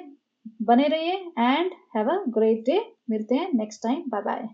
बने रहिए and have a great day. मिलते हैं नेक्स्ट टाइम। Bye bye.